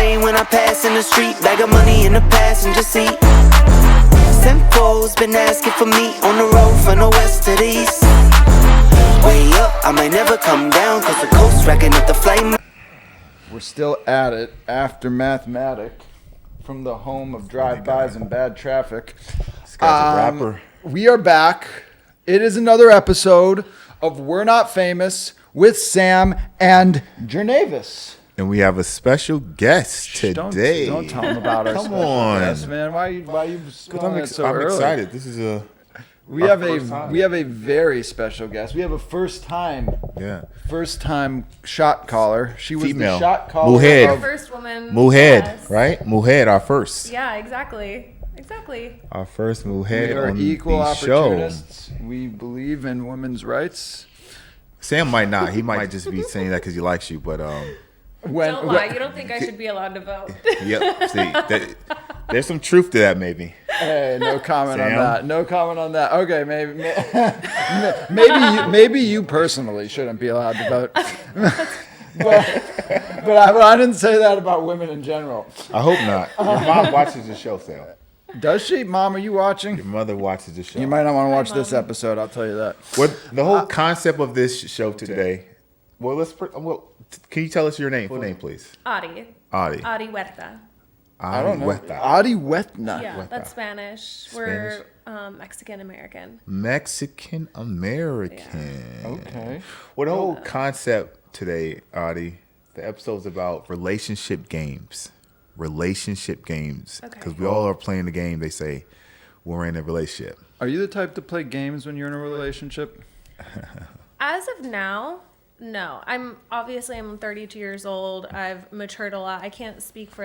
lane when I pass in the street. Bag of money in the passenger seat. Simcoe's been asking for me on the road from the west to the east. Way up, I might never come down, cause the coast racking up the flame. We're still at it after mathematic from the home of drive-bys and bad traffic. This guy's a rapper. We are back. It is another episode of We're Not Famous with Sam and Jernavis. And we have a special guest today. Don't tell them about our Come special on. guest, man. Why you calling it so I'm early? excited. This is We have a very special guest. We have a first time shot caller. She was Female. the shot caller. Mujer. Our first woman. Mujer, yes. right? Mujer, our first. Yeah, exactly. Our first We mujer are on equal the show. opportunists. We believe in women's rights. Sam might not. He might just be saying that because he likes you. But Don't lie. You don't think I should be allowed to vote? yep. See, there's some truth to that, maybe. Hey, no comment on Sam? that. No comment on that. Okay, maybe you personally shouldn't be allowed to vote. but I didn't say that about women in general. I hope not. Your mom watches the show, Sam. Does she? Mom, are you watching? Your mother watches the show. You might not want to watch this episode, I'll tell you that. What the whole concept of this show today? Well, can you tell us your name? Full name, please. Adi. Adi. Adi Huerta. I don't know. Huerta. Adi Huerta. Yeah, that's Spanish. We're Mexican American. Mexican American. Okay. Well, the whole concept today, Adi, the episode's about relationship games. Relationship games. Okay. Because we all are playing the game. They say we're in a relationship. Are you the type to play games when you're in a relationship? As of now, no. I'm 32 years old. I've matured a lot. I can't speak for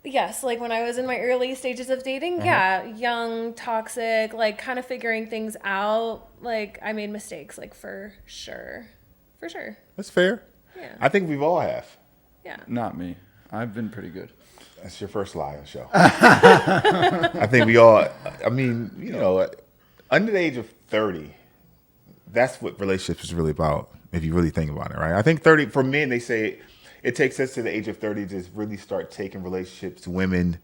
yes, when I was in my early stages of dating, young, toxic, kind of figuring things out. I made mistakes, for sure. For sure. That's fair. Yeah. I think we've all have. Yeah. Not me. I've been pretty good. That's your first lie on the show. I think we all, under the age of 30, that's what relationships is really about, if you really think about it, right? I think 30, for men, they say it takes us to the age of 30 to really start taking relationships, women,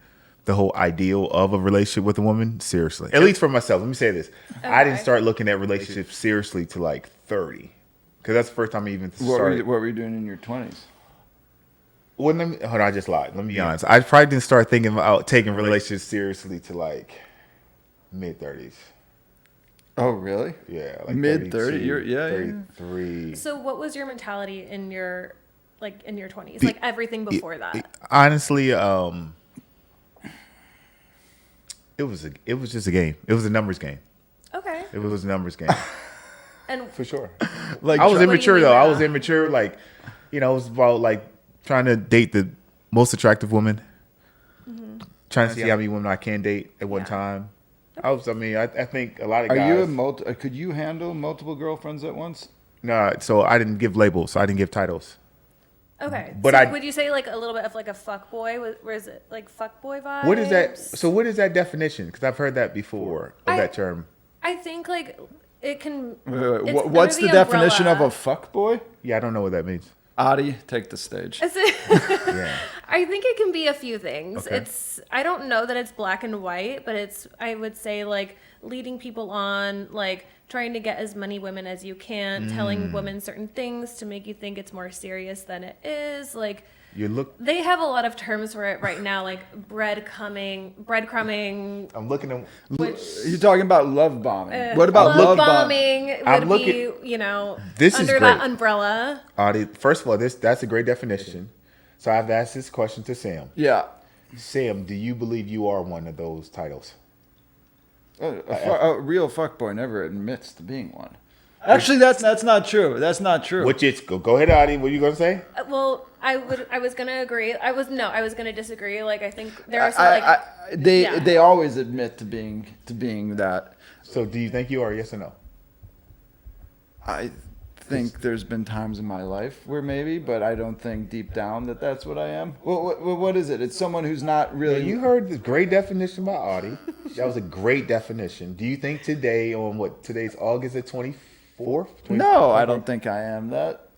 the whole ideal of a relationship with a woman, seriously. At least for myself. Let me say this. Okay. I didn't start looking at relationships seriously to 30, because that's the first time I even started. What were you doing in your 20s? Well, hold on, I just lied. Let me be honest. I probably didn't start thinking about taking relationships seriously to mid-30s. Oh, really? Yeah, mid-30s. You're 33. So, what was your mentality in your in your 20s? Everything before that. Honestly, it was just a game. It was a numbers game. Okay. It was a numbers game. And for sure. I was immature though. I was immature. It was about trying to date the most attractive woman. Mm-hmm. Trying to see how many women I can date at one time. I think a lot of guys. Are you could you handle multiple girlfriends at once? No, so I didn't give labels. So I didn't give titles. Okay. But would you say a little bit of a fuckboy? Where is it fuckboy vibes? What is that? So what is that definition? Because I've heard that before of that term. I think it can. Wait. What's the definition of a fuckboy? Yeah, I don't know what that means. Adi, take the stage. Yeah. I think it can be a few things. Okay. I don't know that it's black and white, but I would say leading people on, trying to get as many women as you can, telling women certain things to make you think it's more serious than it is. They have a lot of terms for it right now, breadcrumbing. I'm looking at. You're talking about love bombing. What about love bombing? Would be, This under is that great. umbrella. Adi, first of all, that's a great definition. So I have to ask this question to Sam. Yeah. Sam, do you believe you are one of those titles? A real fuckboy never admits to being one. Actually, that's not true. That's not true. Which is go ahead, Adi. What are you gonna say? Well, I was gonna agree. I was gonna disagree. I think there are some they always admit to being that. So do you think you are? Yes or no? I think there's been times in my life where maybe, but I don't think deep down that's what I am. What is it? It's someone who's not really. Yeah, you heard the great definition by Adi. That was a great definition. Do you think today, on today's August the 24th? No, I don't think I am that.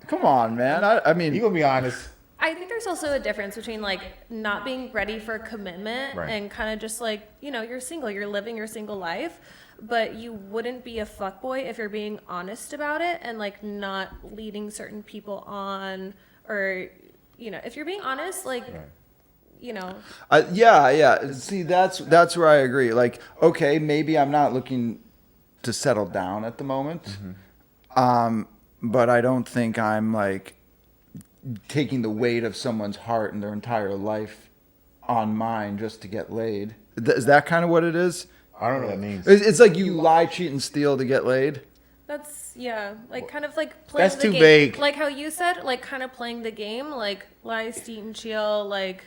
Come on, man. I mean, You gonna be honest? I think there's also a difference between like not being ready for commitment Right. and kind of just like, you're single, you're living your single life, but you wouldn't be a fuckboy if you're being honest about it and like not leading certain people on, or if you're being honest, like Right. yeah. See, that's where I agree. Like, okay, maybe I'm not looking to settle down at the moment, but I don't think I'm like taking the weight of someone's heart and their entire life on mine just to get laid. Is that kind of what it is? I don't know what that means. It's like you lie, cheat, and steal to get laid. that's like kind of like playing That's the too game. vague. Like how you said, like kind of playing the game, like lie, steal, and chill, like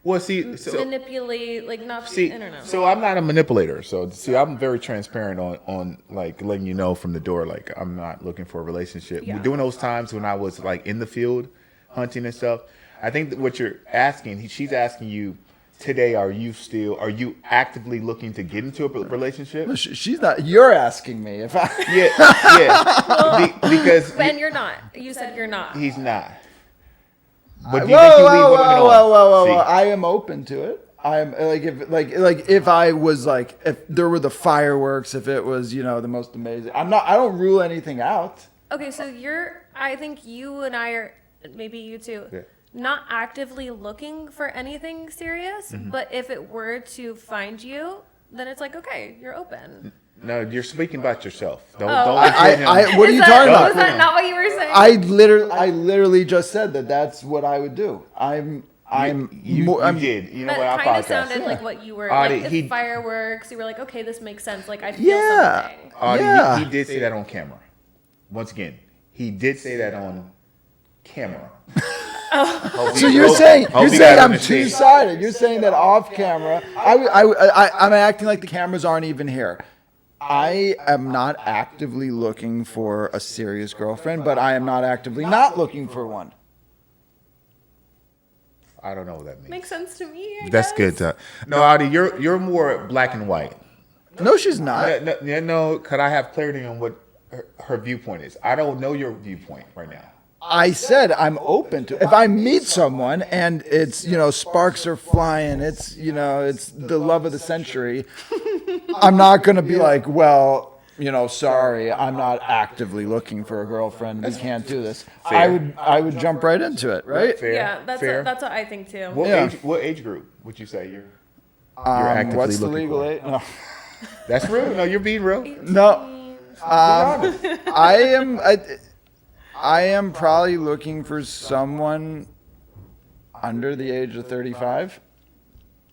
Well, see, manipulate, like not. see, I don't know. so I'm not a manipulator. So see, I'm very transparent on like letting you know from the door, like I'm not looking for a relationship. Yeah. During those times when I was like in the field hunting and stuff, I think that what you're asking, she's asking you today, are you actively looking to get into a relationship? She's not. You're asking me if I. Yeah. Because Ben, you're not. You said you're not. he's not. But do Whoa, you think you whoa, leave whoa, women whoa, whoa, on? whoa, whoa! See? I am open to it. I'm like if I was like if there were the fireworks, if it was the most amazing. I don't rule anything out. Okay, so I think you and I are, maybe you too, Yeah. not actively looking for anything serious, Mm-hmm. but if it were to find you, then it's like, okay, you're open. No, you're speaking about yourself. Don't Oh. include him. What are you talking Was about? that not what you were saying? I literally just said that's what I would do. I'm You did. You know what? I That kind of apologize. sounded like what you were, Audie, like he- the fireworks, you were like, okay, this makes sense, like I feel Yeah. something. Yeah. He did say that on camera. Once again, he did say that on camera. So you're saying Hope you guys I'm understand. two-sided. You're saying that off camera. I'm acting like the cameras aren't even here. I am not actively looking for a serious girlfriend, but I am not actively not looking for one. I don't know what that means. Makes sense to me. I That's guess. good. No, Audie, you're more black and white. No, she's not. No, could I have clarity on what her viewpoint is? I don't know your viewpoint right now. I said I'm open to. If I meet someone and it's sparks are flying, it's the love of the century. I'm not gonna be like, well, sorry, I'm not actively looking for a girlfriend. We can't do this. Fair. I would jump right into it, right? Fair. Yeah, that's fair. that's what I think too. What age group would you say you're actively What's the looking legal for? age? No. That's real. No, you're being real. No. I am probably looking for someone under the age of 35.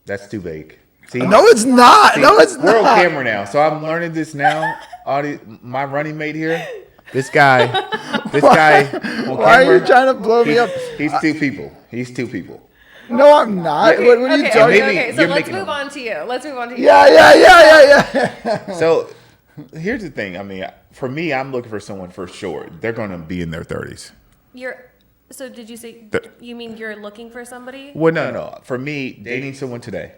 That's too vague. See? No, it's not. No, it's We're on not. camera now, so I'm learning this now. My running mate here, this guy on Why camera. are you trying to blow me up? He's two people. He's two people. No, I'm not. What are you Okay, talking? maybe okay, so you're let's making move them. on to you. Let's move on to you. Yeah. So here's the thing. I mean, for me, I'm looking for someone for sure. They're going to be in their 30s. So did you say, The- you mean you're looking for somebody? Well, no. For me, dating someone today,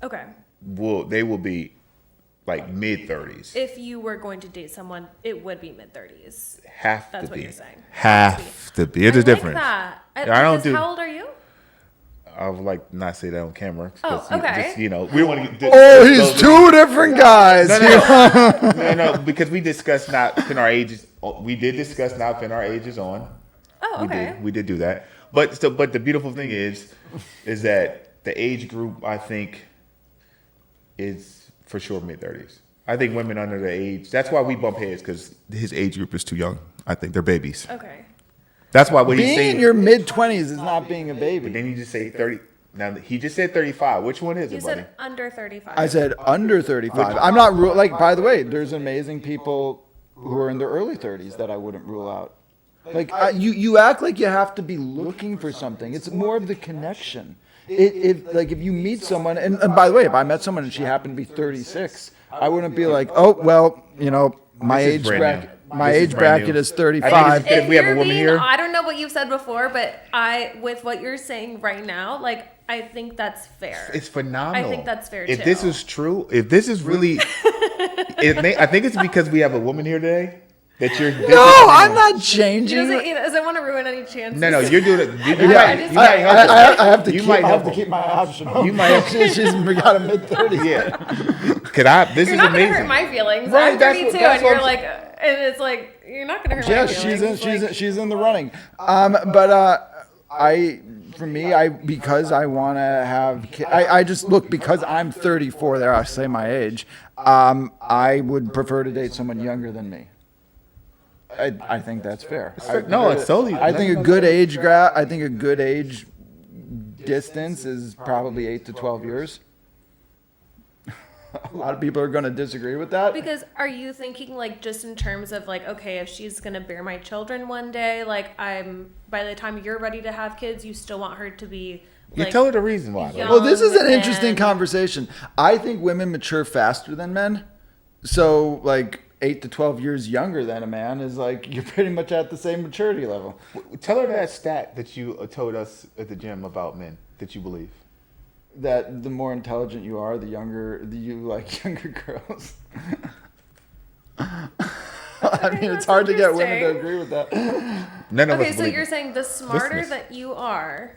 Okay. they will be like mid 30s. If you were going to date someone, it would be mid-30s. Have That's to what be. you're saying. Have to be. It's I a difference. Like that. I don't Because do- How old are you? I would like not say that on camera. Oh, okay. We don't want to get. Oh, he's two different guys. No, because we discussed not putting our ages. We did discuss not putting our ages on. Oh, okay. We did do that. But the beautiful thing is that the age group I think is for sure mid 30s. I think women under the age. That's why we bump heads because his age group is too young. I think they're babies. Okay. That's why what he's Being saying. in your mid-20s is not being a baby. Then you just say 30. Now he just said 35. Which one is You it, buddy? said under 35. I said under 35. I'm not like. By the way, there's amazing people who are in their early 30s that I wouldn't rule out. Like you act like you have to be looking for something. It's more of the connection. If you meet someone, and by the way, if I met someone and she happened to be 36, I wouldn't be like, oh well, my This is age brand bracket. new. My This is age brand bracket new. is I 35. think if we have a you're woman being- here- I don't know what you've said before, but with what you're saying right now, like I think that's fair. It's phenomenal. I think that's fair, If too. this is true, if this is really, I think it's because we have a woman here today. that you're. No, I'm not He changing. doesn't want to ruin any chances. No, you're doing it. You Yeah, might, just- you might help her. I have to You keep. might I have help to her. keep my option. Open. You might- She's got a mid-30s. Yeah. Could I? This You're is not gonna amazing. hurt my feelings. Right, I'm that's 32, what- that's and what you're I'm like, and it's like you're not gonna hurt Yeah, my feelings. she's in the running. For me, because I want to have kids, I just look, because I'm 34 there, I say my age, I would prefer to date someone younger than me. I think that's fair. No, it's totally. I think a good age distance is probably 8 to 12 years. A lot of people are going to disagree with that. Because are you thinking like just in terms of like, okay, if she's gonna bear my children one day, like by the time you're ready to have kids, you still want her to be You like, tell her the reason why. though. young Well, this is an interesting and- conversation. I think women mature faster than men. So, like, 8 to 12 years younger than a man is like, you're pretty much at the same maturity level. Tell her that stat that you told us at the gym about men that you believe. That the more intelligent you are, you like younger girls. I mean, it's that's hard to get women to interesting. agree with that. None of Okay, us so believe you're it. saying the smarter Listeners. that you are.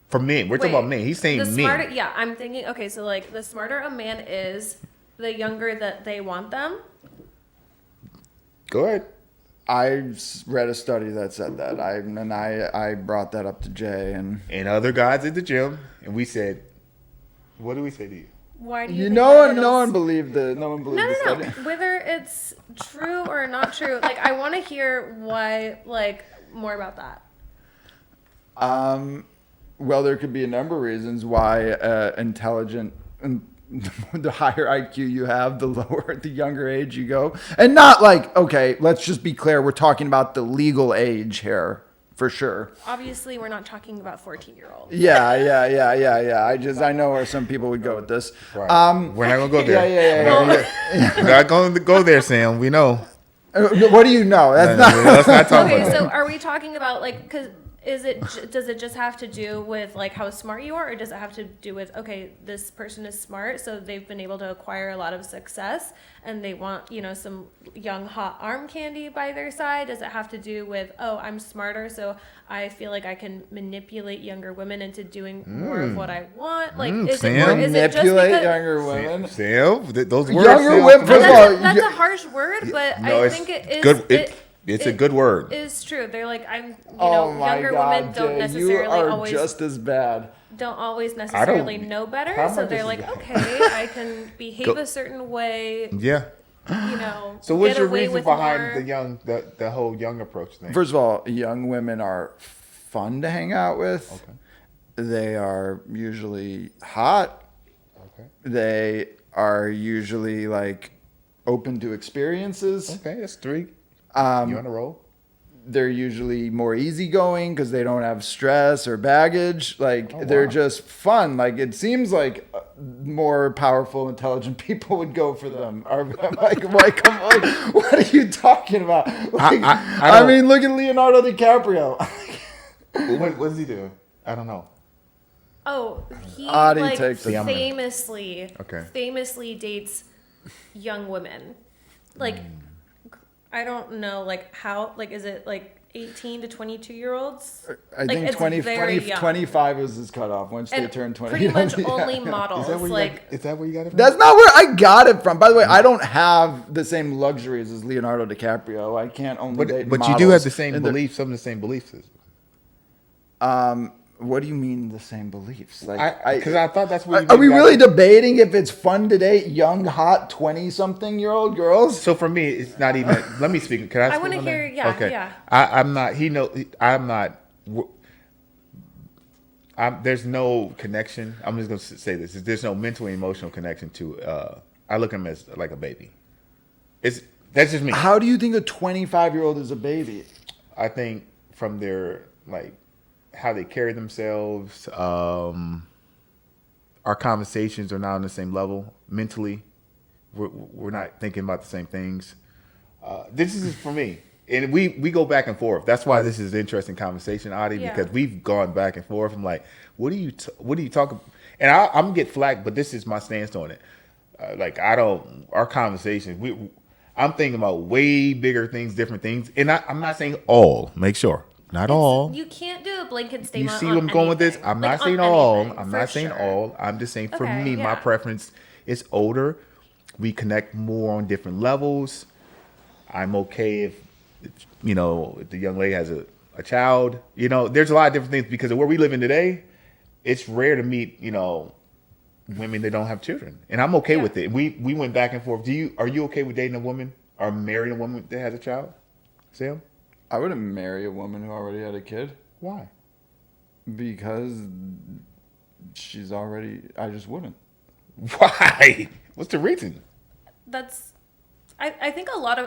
For men, we're talking Wait, about men. He's saying the men. smarter, yeah, I'm thinking. Okay, so like the smarter a man is, the younger that they want them. Go ahead. I read a study that said that. I brought that up to Jay, and And other guys at the gym, and we said, what do we say to you? Why do you? you think no that one, no it'll- one believed the No, study. Whether it's true or not true, like I want to hear why, like more about that. Well, there could be a number of reasons why intelligent and the higher IQ you have, the lower, the younger age you go. And not like, okay, let's just be clear. We're talking about the legal age here for sure. Obviously, we're not talking about 14-year-olds. Yeah. I know where some people would go with this. Right. We're not gonna go there. Yeah. We're not going to go there, Sam. We know. What do you know? That's not. Let's not talk Okay, about so that. are we talking about like, cause does it just have to do with like how smart you are, or does it have to do with, okay, this person is smart, so they've been able to acquire a lot of success and they want, some young hot arm candy by their side? Does it have to do with, oh, I'm smarter, so I feel like I can manipulate younger women into doing more of what I want? Like, is Sam. it just Manipulate because younger women. Sam, those words. Younger sound women- first familiar. of all, that's you- a harsh word, but No, I it's think it is good. It's a good word. Is true. They're like, Oh my younger God, women don't Jay, necessarily you are always just as bad. don't always necessarily know How better. am So I they're just like, as okay, I can behave Go- a certain way, Yeah. So what's get your away reason with behind more. the whole young approach thing? First of all, young women are fun to hang out with. Okay. They are usually hot. Okay. They are usually like open to experiences. Okay, that's 3. You on a roll? They're usually more easygoing because they don't have stress or baggage. Like they're wow. just fun. Like it seems like more powerful, intelligent people would go for them. Are like, what are you talking about? Like, I don't- mean, look at Leonardo DiCaprio. What does he do? I don't know. Oh, he Adi like takes it. famously dates young women. Like, I don't know, like how, like is it like 18 to 22-year-olds? I Like, think it's 20, very 20 young. 25 is his cutoff once they And turn 20. pretty much Yeah. only models. Like, Is that where you got it from? That's not where I got it from. By the way, I don't have the same luxuries as Leonardo DiCaprio. I can't only date But you do have models the same and they're- beliefs, some of the same beliefs. What do you mean the same beliefs? Like, Because I thought that's what you are we got really it. debating if it's fun to date young, hot, 20-something-year-old girls? So for me, it's not even. Let me speak. Can I? I speak wanna on hear- that? yeah, Okay. yeah. I'm not. I'm not. There's no connection. I'm just gonna say this. There's no mental and emotional connection to. I look at him as like a baby. That's just me. How do you think a 25-year-old is a baby? I think from their like how they carry themselves, our conversations are not on the same level mentally. We're not thinking about the same things. This is for me, and we go back and forth. That's why this is an interesting conversation, Adi, Yeah. because we've gone back and forth. I'm like, what do you talk? And I'm gonna get flack, but this is my stance on it. Like I don't. Our conversations, I'm thinking about way bigger things, different things. And I'm not saying all. Make sure. Not all. You can't do a blanket You statement. see on where I'm going with this? anything. I'm Like, not on saying all. anything, I'm for not saying sure. all. I'm just saying for Okay, me, my yeah. preference is older. We connect more on different levels. I'm okay if if the young lady has a child. There's a lot of different things because of where we live in today. It's rare to meet, women that don't have children, and I'm okay Yeah. with it. We went back and forth. Are you okay with dating a woman or marrying a woman that has a child, Sam? I wouldn't marry a woman who already had a kid Why? because I just wouldn't. Why? What's the reason? That's. I think a lot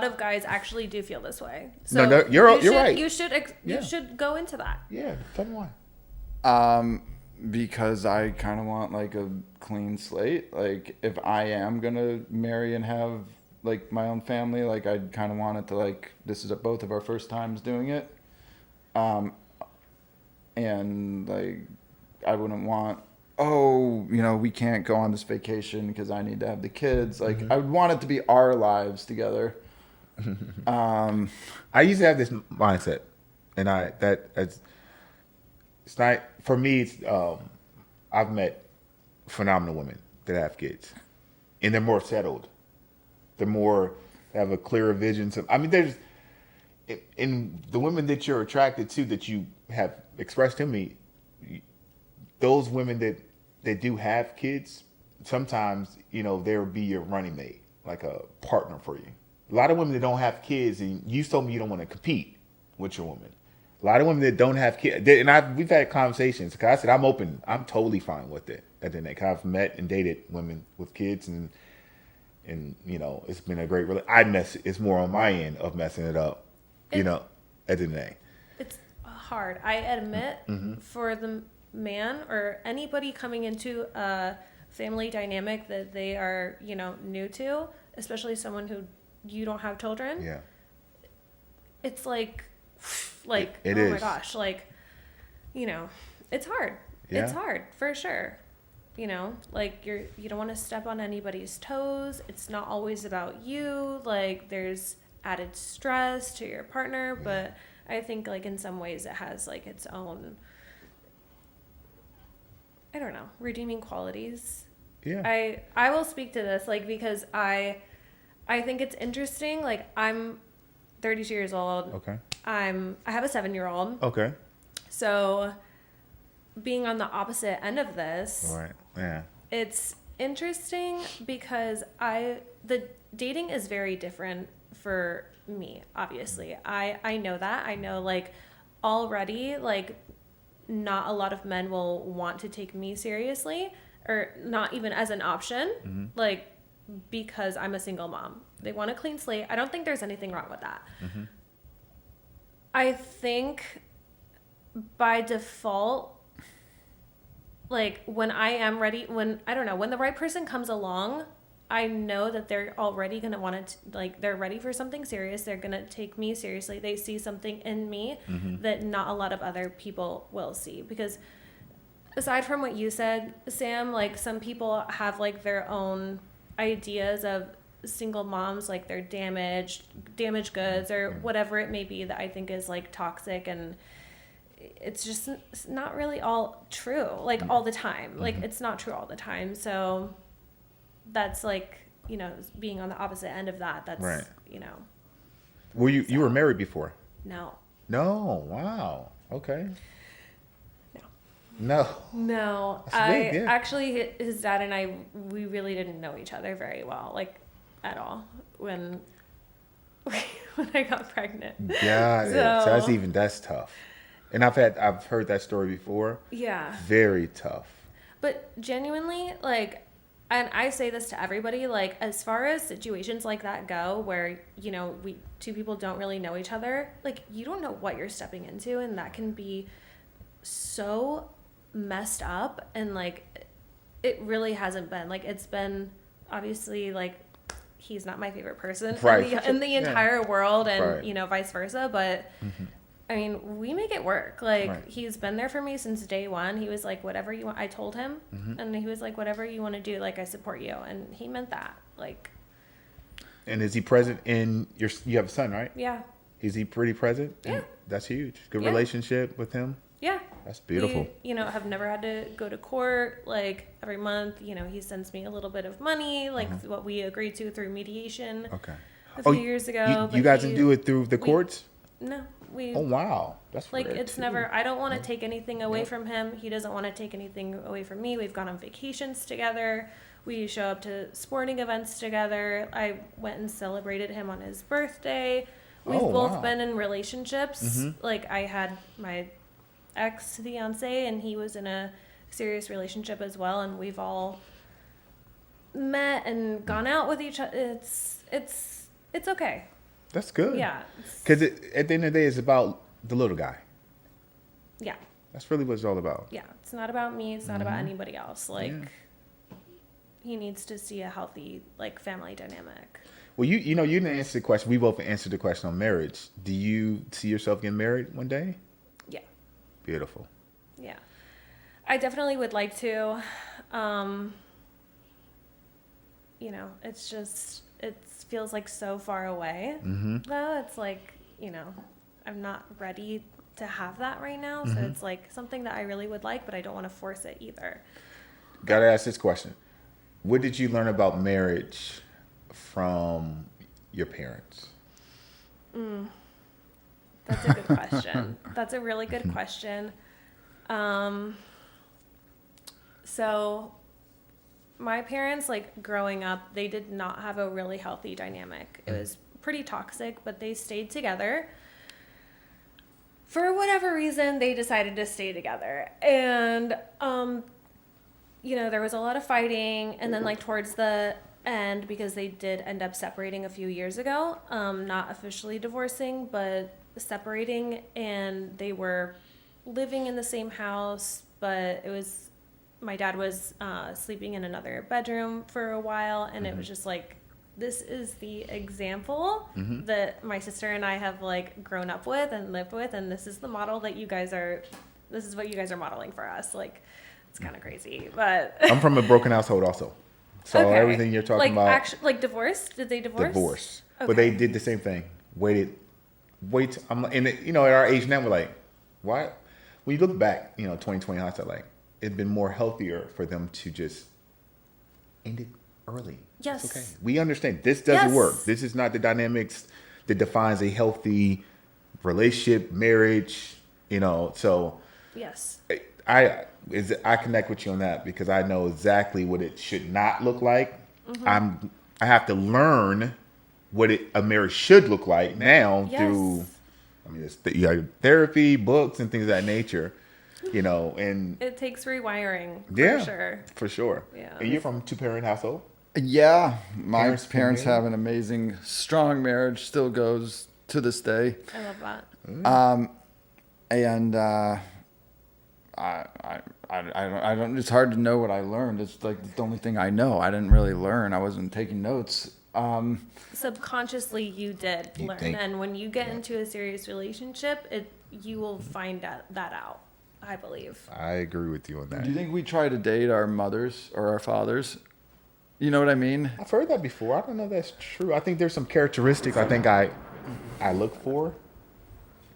of guys actually do feel this way. No, So you're you should, right. You should Yeah. you should go into that. Yeah, tell me why. Because I kind of want like a clean slate. Like if I am gonna marry and have like my own family, like I kind of want it to like this is both of our first times doing it, and like I wouldn't want we can't go on this vacation because I need to have the kids. Like I would want it to be our lives together. I used to have this mindset, and it's not for me. I've met phenomenal women that have kids, and they're more settled. They have a clearer vision. There's in the women that you're attracted to that you have expressed to me. Those women that do have kids, sometimes they'll be your running mate, like a partner for you. A lot of women that don't have kids, and you told me you don't want to compete with your woman. A lot of women that don't have kids, and we've had conversations. Cause I said I'm open, I'm totally fine with it. At the end, I've met and dated women with kids, and it's been a great. It's more on my end of messing it up. At the end of the day, It's hard. I admit for the man or anybody coming into a family dynamic that they are new to, especially someone who you don't have children. yeah. It's like It oh my is. gosh, it's hard. Yeah. It's hard for sure. You don't want to step on anybody's toes. It's not always about you. Like there's added stress to your partner, but I think in some ways it has its own, I don't know, redeeming qualities. Yeah. I will speak to this because I think it's interesting. I'm 32 years old. Okay. I have a 7-year-old. Okay. So being on the opposite end of this, All right. Yeah. it's interesting because the dating is very different for me, obviously. I know that. I know already not a lot of men will want to take me seriously or not even as an option, because I'm a single mom. They want a clean slate. I don't think there's anything wrong with that. I think by default, when I am ready, when the right person comes along, I know that they're already going to want to, they're ready for something serious. They're going to take me seriously. They see something in me that not a lot of other people will see. Because aside from what you said, Sam, some people have their own ideas of single moms, they're damaged goods or whatever it may be that I think is toxic, and it's just not really all true all the time. It's not true all the time. So that's being on the opposite end of that. That's Right. Were you were married before? No. Wow. Okay. No. No, That's big, yeah. actually, his dad and we really didn't know each other very well, at all when I got pregnant. Got it. So- So that's tough. And I've heard that story before. Yeah. Very tough. But genuinely, and I say this to everybody, as far as situations like that go, where, two people don't really know each other, you don't know what you're stepping into, and that can be so messed up, and, it really hasn't been. It's been, obviously, he's not my favorite person Right. in the entire world, and, Right. Vice versa, but... I mean, we make it work. Right. He's been there for me since day one. He was whatever you want. I told him, and he was whatever you want to do, I support you. And he meant that. And is he present in you have a son, right? Yeah. Is he pretty present? Yeah. That's huge. Good Yeah. relationship with him. Yeah. That's beautiful. We, have never had to go to court. Like every month, he sends me a little bit of money, like what we agreed to through mediation Okay. a few years ago. You guys didn't do it through the courts? No, we. Oh wow, that's Like rare, it's too. never. I don't want to take anything away from him. He doesn't want to take anything away from me. We've gone on vacations together. We show up to sporting events together. I went and celebrated him on his birthday. We've both wow. been in relationships. Like I had my ex-fiance and he was in a serious relationship as well, and we've all met and gone out with each other. It's okay. That's good. Yeah. Because at the end of the day, it's about the little guy. Yeah. That's really what it's all about. Yeah. It's not about me. It's not about anybody else. Like he needs to see a healthy like family dynamic. Well, you didn't answer the question. We both answered the question on marriage. Do you see yourself getting married one day? Yeah. Beautiful. Yeah. I definitely would like to. It's just, it feels like so far away. Though it's like, I'm not ready to have that right now. So it's like something that I really would like, but I don't want to force it either. Gotta ask this question. What did you learn about marriage from your parents? That's a good question. That's a really good question. So my parents, like growing up, they did not have a really healthy dynamic. It was pretty toxic, but they stayed together. For whatever reason, they decided to stay together. And, there was a lot of fighting. And then like towards the end, because they did end up separating a few years ago, not officially divorcing, but separating, and they were living in the same house, but my dad was sleeping in another bedroom for a while, and it was just like, this is the example that my sister and I have like grown up with and lived with, and this is the model that this is what you guys are modeling for us. Like, it's kind of crazy, but I'm from a broken household also. So okay. everything you're talking about. Like divorce? Did they divorce? Divorce. Okay. But they did the same thing. Wait. I'm and at our age now, we're like, why? When you look back, 2020 hindsight, like it'd been more healthier for them to just end it early. Yes. It's okay. We understand this doesn't Yes. work. This is not the dynamics that defines a healthy relationship, marriage. So Yes. I connect with you on that because I know exactly what it should not look like. I have to learn what a marriage should look like now Yes. through, you got therapy, books, and things of that nature. And It takes rewiring, yeah, for sure. for sure. Yeah. And you're from a 2-parent household. Yeah, my Parents parents married? have an amazing, strong marriage. Still goes to this day, I love that. and I don't. It's hard to know what I learned. It's like the only thing I know. I didn't really learn. I wasn't taking notes. Subconsciously, you did You learn, think- and when you get into a serious relationship, you will find that out. I believe. I agree with you on that. Do you think we try to date our mothers or our fathers? You know what I mean? I've heard that before. I don't know if that's true. I think there's some characteristics I think I look for,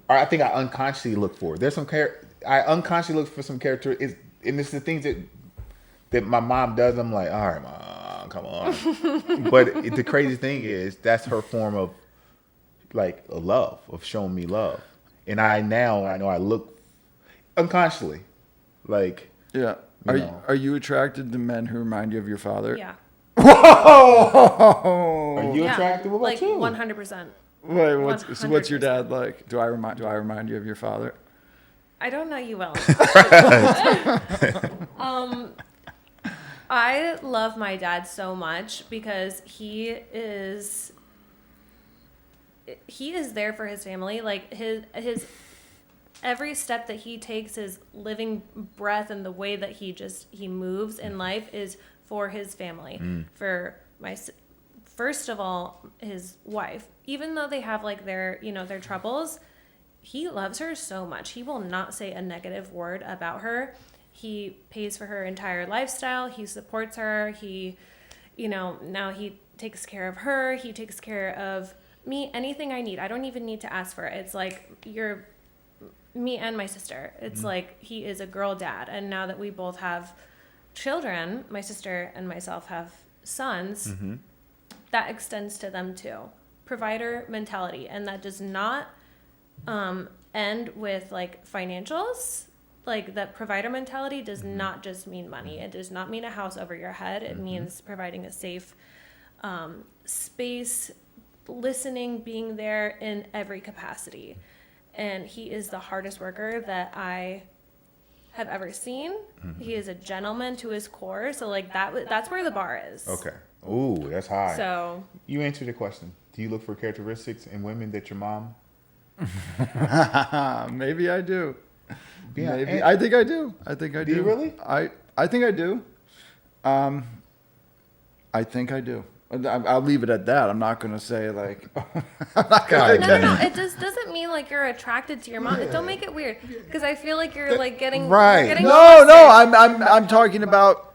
or I think I unconsciously look for. There's some I unconsciously look for some character, and it's the things that my mom does. I'm like, all right, mom, come on. But the crazy thing is, that's her form of like a love, of showing me love, and I know I look unconsciously, like. Yeah. Are you attracted to men who remind you of your father? Yeah. Are you Yeah. attracted? What about Like you? 100%. Wait, what's your 100%. dad like? Do I remind you of your father? I don't know you well. I love my dad so much because he is there for his family. Like his every step that he takes, his living breath, and the way that he moves in life is for his family. For first of all, his wife. Even though they have like their troubles, he loves her so much. He will not say a negative word about her. He pays for her entire lifestyle. He supports her. Now he takes care of her. He takes care of me. Anything I need, I don't even need to ask for it. It's like me and my sister. It's like he is a girl dad. And now that we both have children, my sister and myself have sons, that extends to them too. Provider mentality. And that does not end with like financials. Like that provider mentality does not just mean money. It does not mean a house over your head. It means providing a safe space, listening, being there in every capacity. And he is the hardest worker that I have ever seen. He is a gentleman to his core. So like that's where the bar is. Okay. Ooh, that's high. So You answered the question. Do you look for characteristics in women that your mom? Maybe I do. Yeah, Maybe and- I think I do. I think I do. Do you really? I think I do. I think I do. I'll leave it at that. I'm not going to say like. I'm not God, gonna, no. It just doesn't mean like you're attracted to your mom. Don't make it weird, because I feel like you're like getting Right. you're getting no. closer. I'm talking about.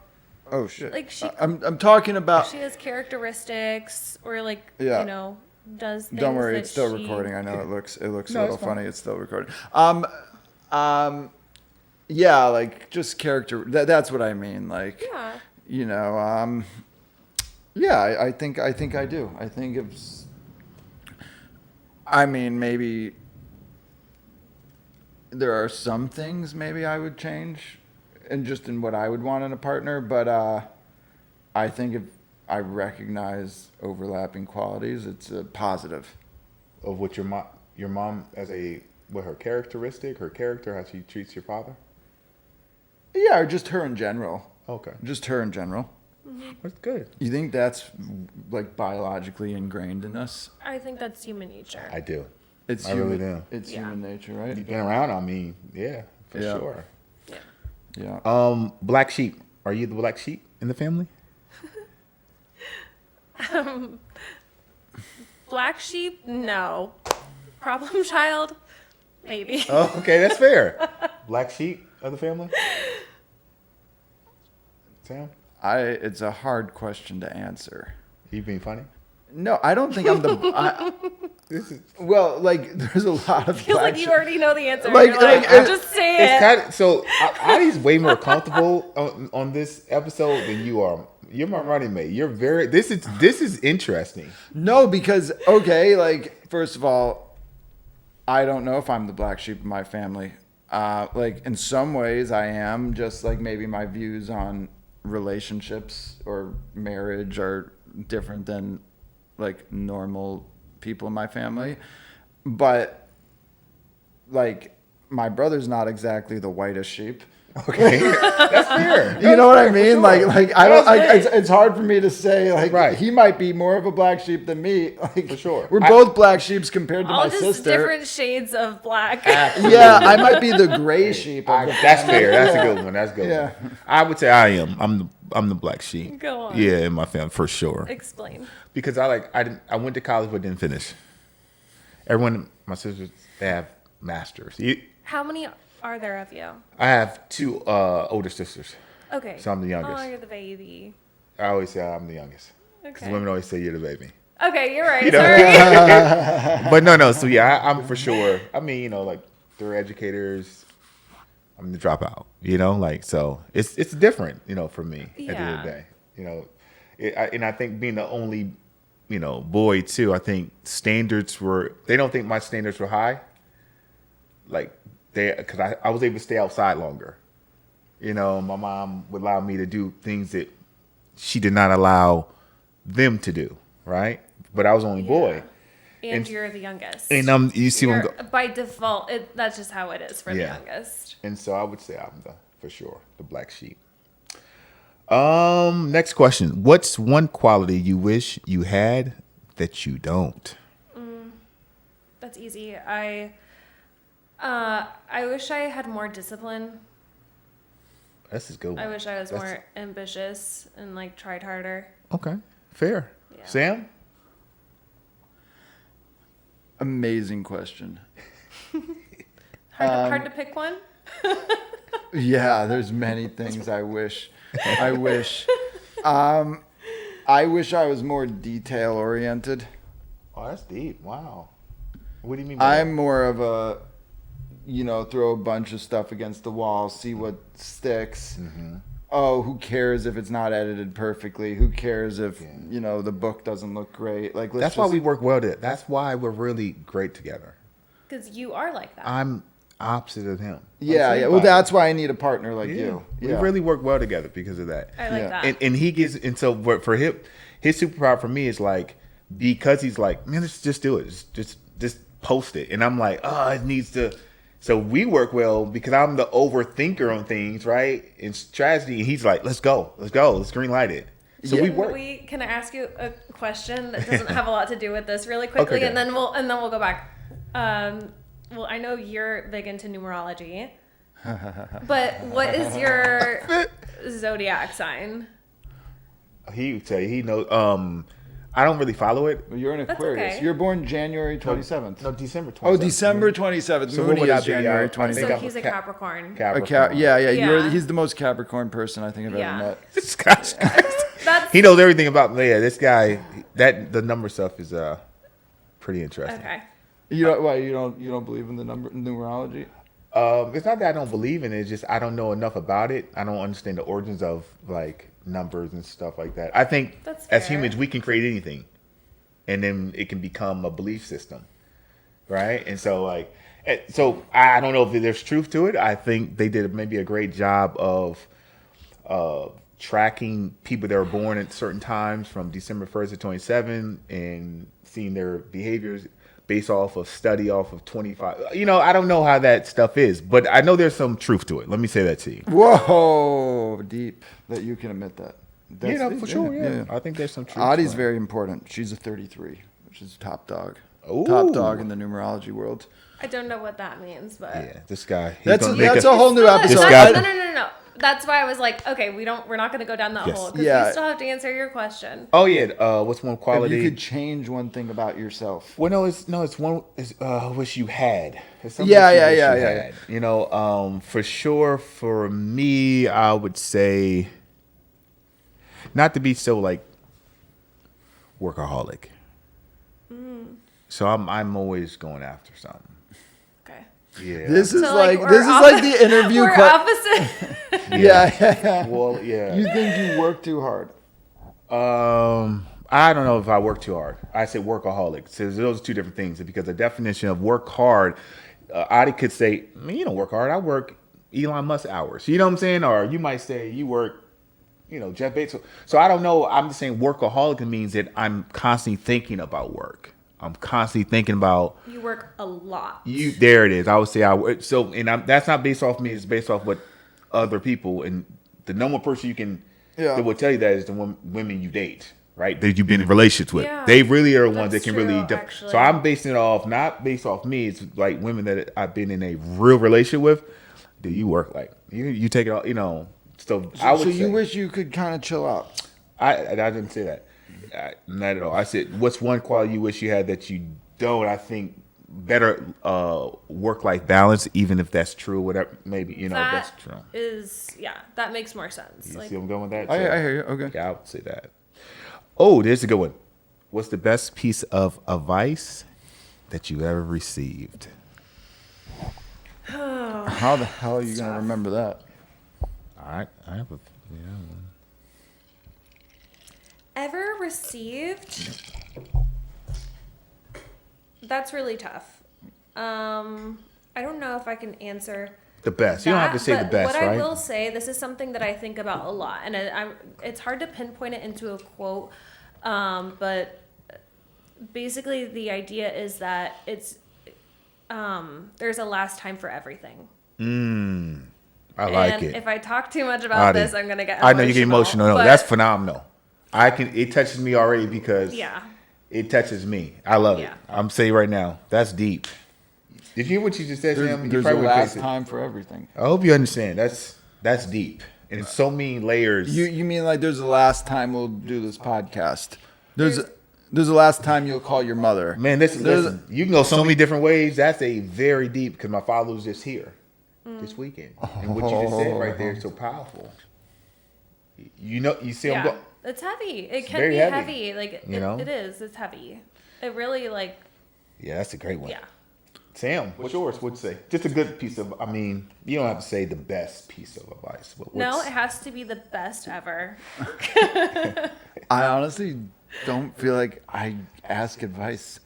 Oh shit. Like she I'm talking about. she has characteristics or like Yeah. does things Don't worry, that it's still she- recording. I know it looks No, a it's little fine. funny. It's still recording. Yeah, like just character. That's what I mean. Like, Yeah. Yeah, I think I do. I think it's. I mean, maybe there are some things maybe I would change, and just in what I would want in a partner. But I think if I recognize overlapping qualities, it's a positive. Of what your mom as what her characteristic, her character, how she treats your father? Yeah, or just her in general. Okay. Just her in general. That's good. You think that's like biologically ingrained in us? I think that's human nature. I do. It's I really do. It's Yeah. human nature, right? You've been around on me. Yeah, for Yeah. sure. Yeah. Yeah. Black sheep. Are you the black sheep in the family? Black sheep, no. Problem child, maybe. Oh, okay, that's fair. Black sheep of the family? Sam? It's a hard question to answer. You being funny? No, I don't think I'm the. This is Well, like, there's a lot of. Feels black like you sheep- already know the answer. Like- You're like, like, just say it's it. kind of so. Adi's way more comfortable on this episode than you are. You're my running mate. You're very. This is interesting. No, because okay, like first of all, I don't know if I'm the black sheep of my family. Like in some ways, I am. Just like maybe my views on relationships or marriage are different than like normal people in my family, but like my brother's not exactly the whitest sheep. Okay, that's fair. You know what I mean? Sure. Like I don't. That's It's hard for me to say. Like Right. he might be more of a black sheep than me. Like For sure. we're both black sheeps compared to All my just sister. different shades of black. Yeah, I might be the gray sheep. Of the That's fair. That's Yeah. a good one. That's a good Yeah. one. I would say I am. I'm the black sheep. Go on. Yeah, in my family for sure. Explain. Because I went to college but didn't finish. Everyone, my sisters, they have masters. How many are there of you? I have two older sisters. Okay. So I'm the youngest. Oh, you're the baby. I always say I'm the youngest. Because Okay. women always say you're the baby. Okay, you're right. You know? Sorry. But no. So yeah, I'm for sure. I mean, like they're educators. I'm the dropout. Like so. It's different. For me at the end of the day. And I think being the only, boy too. I think standards were. They don't think my standards were high. Like because I was able to stay outside longer. My mom would allow me to do things that she did not allow them to do. Right. But I was only boy. And And- you're the youngest. And you see what I'm You're- by default, that's just how it is for the Yeah. youngest. And so I would say I'm for sure the black sheep. Next question. What's one quality you wish you had that you don't? That's easy. I wish I had more discipline. That's a good one. I wish I was more ambitious and like tried harder. Okay. Fair. Yeah. Sam? Amazing question. Hard to pick one. Yeah, there's many things I wish. I wish I was more detail oriented. Oh, that's deep. Wow. What do you mean by I'm more of a, throw a bunch of stuff against the wall, see what sticks. Oh, who cares if it's not edited perfectly? Who cares if, the book doesn't look great? Like, That's why we work well together. That's why we're really great together. Because you are like that. I'm opposite of him. Yeah. Well, that's why I need a partner like you. We really work well together because of that. I like that. And he gets, and so for him, his superpower for me is like, because he's like, man, let's just do it. Just post it. And I'm like, oh, it needs to. So we work well because I'm the overthinker on things, right? In strategy, and he's like, let's go, let's green light it. So we work. Can I ask you a question that doesn't have a lot to do with this really quickly, Okay, and then we'll go back. Well, I know you're big into numerology, but what is your zodiac sign? He would tell you, he knows. I don't really follow it. You're an Aquarius. okay. You're born January 27th. No, December 27th. Oh, December 27th. So what Mooney would I is be? January I think 27th. So I'm he's a Capricorn. Capricorn. Yeah. Yeah. He's the most Capricorn person I think I've Yeah. ever met. This guy's That's he knows everything about me. Yeah, this guy. The number stuff is pretty interesting. okay. You don't believe in the numerology? It's not that I don't believe in it. It's just I don't know enough about it. I don't understand the origins of like numbers and stuff like that. I think That's as fair. humans we can create anything, and then it can become a belief system, right? And so so I don't know if there's truth to it. I think they did maybe a great job of tracking people that were born at certain times from December 1st to 27 and seeing their behaviors based off of study off of 25. I don't know how that stuff is, but I know there's some truth to it. Let me say that to you. Whoa, deep that you can admit that. For sure, yeah. I think there's some truth Adi's to it. very important. She's a 33, which is top dog. Ooh. Top dog in the numerology world. I don't know what that means, but Yeah, this guy. he's That's gonna make a whole new episode. This guy- No. That's why I was like, okay, we're not going to go down that Yes. hole because Yeah. you still have to answer your question. Oh yeah. What's one If quality? you could change one thing about yourself. Well, it's one. Wish you had. It's something Yeah, you wish yeah, you yeah. had. For sure. For me, I would say, not to be so like workaholic. So I'm always going after something. Okay. Yeah. This is So, like we're this is like the interview We're question. opposite. Yeah. Well, yeah. You think you work too hard? I don't know if I work too hard. I said workaholic. So those are two different things because the definition of work hard, I could say, man, you don't work hard. I work Elon Musk hours. You know what I'm saying? Or you might say you work, Jeff Bezos. So I don't know. I'm just saying workaholic means that I'm constantly thinking about work. I'm constantly thinking about You work a lot. you. There it is. I would say I work. So, that's not based off me. It's based off what other people and the number one person that will tell you that is the women you date, right? That you've been in relationships with. Yeah. They really are the ones that That's can true, really. actually. So I'm basing it off, not based off me. It's like women that I've been in a real relationship with. Do you work like you take it all? So I would. So say, you wish you could kind of chill out. I didn't say that. Not at all. I said, what's one quality you wish you had that you don't? I think better work-life balance, even if that's true. Whatever, maybe that's true. That makes more sense. You Like, see where I'm going with that? I So, hear you. Okay. yeah, I would say that. Oh, there's a good one. What's the best piece of advice that you ever received? How the hell are you going to remember that? I have a. ever received? That's really tough. I don't know if I can answer The best. You don't have to say the but best, what right? I will say, this is something that I think about a lot, and it's hard to pinpoint it into a quote, but basically the idea is that it's there's a last time for everything. I like And it. if I talk too much about Adi, this, I'm gonna get I know you get emotional. No, but- that's phenomenal. It touches me already because Yeah. it touches me. I love it. Yeah. I'm saying right now, that's deep. Did you hear what you just said, Sam? You There's a probably wouldn't last face it. time for everything. I hope you understand. That's deep. And it's so many layers. You mean like there's the last time we'll do this podcast? There's a last time you'll call your mother. Man, listen. You can go so many different ways. That's a very deep because my father was just here this weekend. And what you just said right there is so powerful. You see Yeah, them go. it's heavy. It can very be heavy, heavy. Like you know? it is. It's heavy. It really like Yeah, that's a great one. yeah. Sam, what's yours? What'd you say? Just a good piece of. I mean, you don't have to say the best piece of advice, but No, it has to be the best ever. I honestly don't feel like I ask advice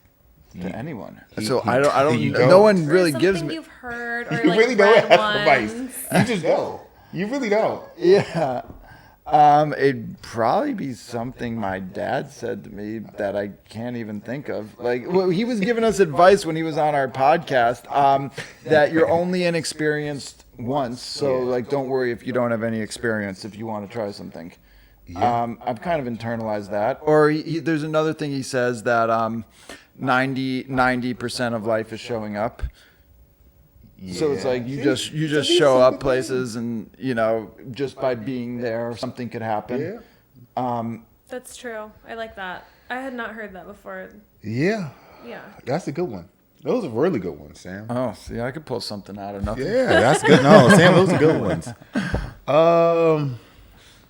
to anyone. So I don't. you No don't. one really Or gives something me. you've heard or You like really don't read ask advice. ones. You just go. You really don't. Yeah. It'd probably be something my dad said to me that I can't even think of. Like, well, he was giving us advice when he was on our podcast, that you're only inexperienced once. So, like, don't worry if you don't have any experience if you want to try something. I've kind of internalized that. Or there's another thing he says that 90% of life is showing up. So it's like you just show up places, and just by being there, something could happen. Yeah. That's true. I like that. I had not heard that before. Yeah. Yeah. That's a good one. Those are really good ones, Sam. Oh, see, I could pull something out of nothing. Yeah, that's good. No, Sam, those are good ones.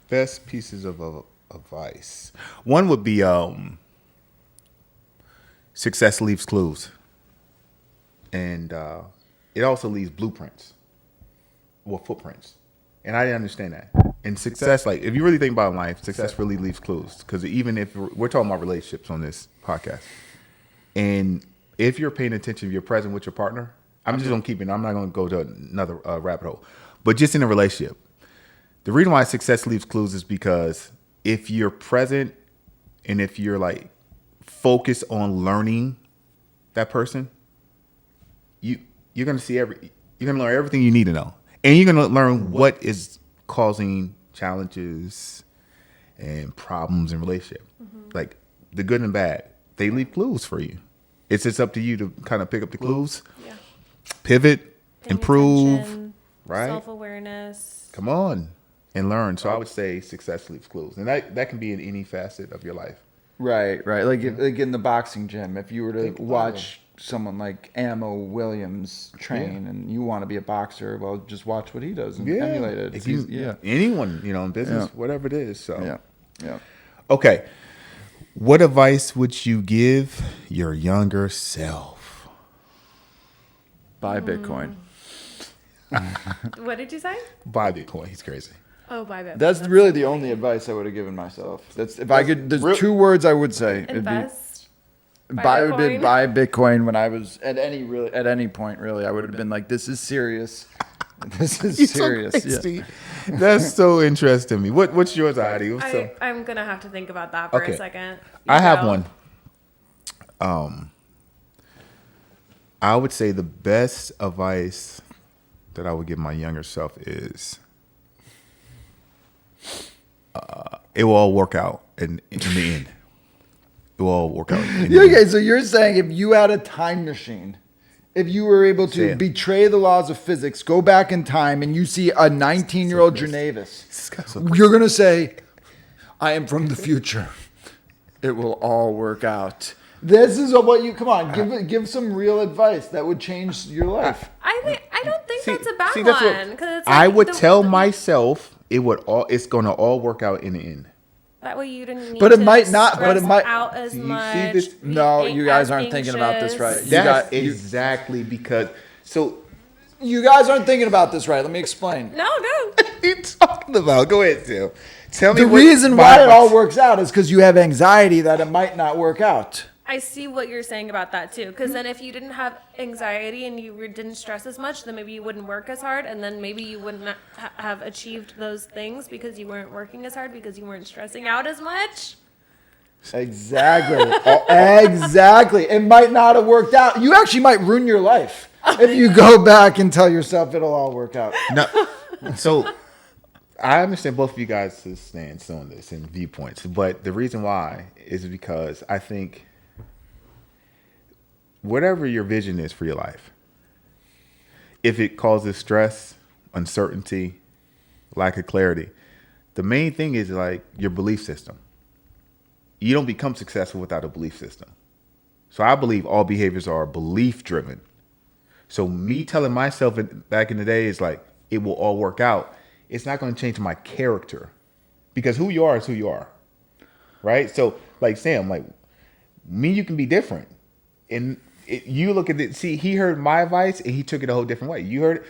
Best pieces of advice. One would be success leaves clues, and it also leaves blueprints or footprints. And I didn't understand that. And success, like if you really think about life, success really leaves clues. Because even if we're talking about relationships on this podcast, and if you're paying attention, if you're present with your partner, I'm just gonna keep it. I'm not gonna go to another rabbit hole. But just in a relationship, the reason why success leaves clues is because if you're present and if you're like focused on learning that person, you're gonna you're gonna learn everything you need to know, and you're gonna learn what is causing challenges and problems in relationship, like the good and bad. They leave clues for you. It's just up to you to kind of pick up the clues, Yeah. pivot, Paying improve, attention, right? Self-awareness. Come on and learn. So I would say success leaves clues, and that can be in any facet of your life. Right. Like in the boxing gym, if you were to Think about watch someone like Ammo Williams train, and you want to be a boxer, well, just watch what he does and emulate it. If you, anyone, in business, whatever it is. So Yeah. okay. What advice would you give your younger self? Buy Bitcoin. What did you say? Buy Bitcoin. He's crazy. Oh, buy Bitcoin. That's really the only advice I would have given myself. That's if I could. There's two words I would say. It'd be Invest. buy Bitcoin? Bitcoin when I was at any point really. I would have been like, this is serious. This is serious. So That's so interesting to me. What's yours, Heidi? I'm gonna have to think about that for Okay. a second. I have go. one. I would say the best advice that I would give my younger self is it will all work out in the end. It will all work out. In the end. Okay, so you're saying if you had a time machine, if you were able Say to it. betray the laws of physics, go back in time, and you see a 19-year-old Jernavis, This guy's so crazy. you're going to say, I am from the future. It will all work out. This is what you, come on, give some real advice that would change your life. I don't think that's a bad that's what- one. 'Cause it's I like would the- tell myself it's going to all work out in the end. That way you didn't need But it to might not- but it stress might- out as Do you see much. this? be No, you guys as aren't thinking about this right. anxious. That's you- exactly because. So, You guys aren't thinking about this right. Let me explain. No. what are you talking about? Go ahead, Tim. Tell me The what reason my why it advice- all works out is because you have anxiety that it might not work out. I see what you're saying about that too. Because then if you didn't have anxiety and you didn't stress as much, then maybe you wouldn't work as hard, and then maybe you wouldn't have achieved those things because you weren't working as hard because you weren't stressing out as much. Exactly. Exactly. It might not have worked out. You actually might ruin your life if you go back and tell yourself it'll all work out. No. So I understand both of you guys' stance on this and viewpoints, but the reason why is because I think whatever your vision is for your life, if it causes stress, uncertainty, lack of clarity, the main thing is like your belief system. You don't become successful without a belief system. So I believe all behaviors are belief driven. So me telling myself back in the day is like, it will all work out. It's not going to change my character. because who you are is who you are, right? So like Sam, like me, you can be different, and you look at it. See, he heard my advice and he took it a whole different way. You heard.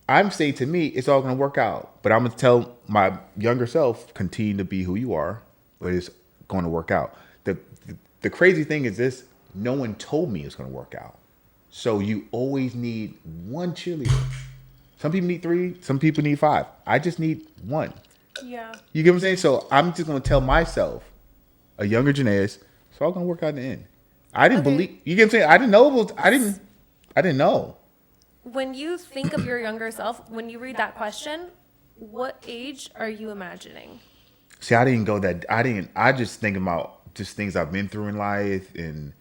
I'm saying to me, it's all going to work out, but I'm going to tell my younger self, continue to be who you are, but it's going to work out. The crazy thing is this: no one told me it's going to work out. So you always need one cheerleader. Some people need 3, some people need 5. I just need 1. Yeah. You get what I'm saying? So I'm just going to tell myself, a younger Janaeus, it's all going to work out in the end. I didn't believe. You get what I'm saying? I didn't know. I didn't know. When you think of your younger self, when you read that question, what age are you imagining? See, I didn't go that. I just think about just things I've been through in life, and.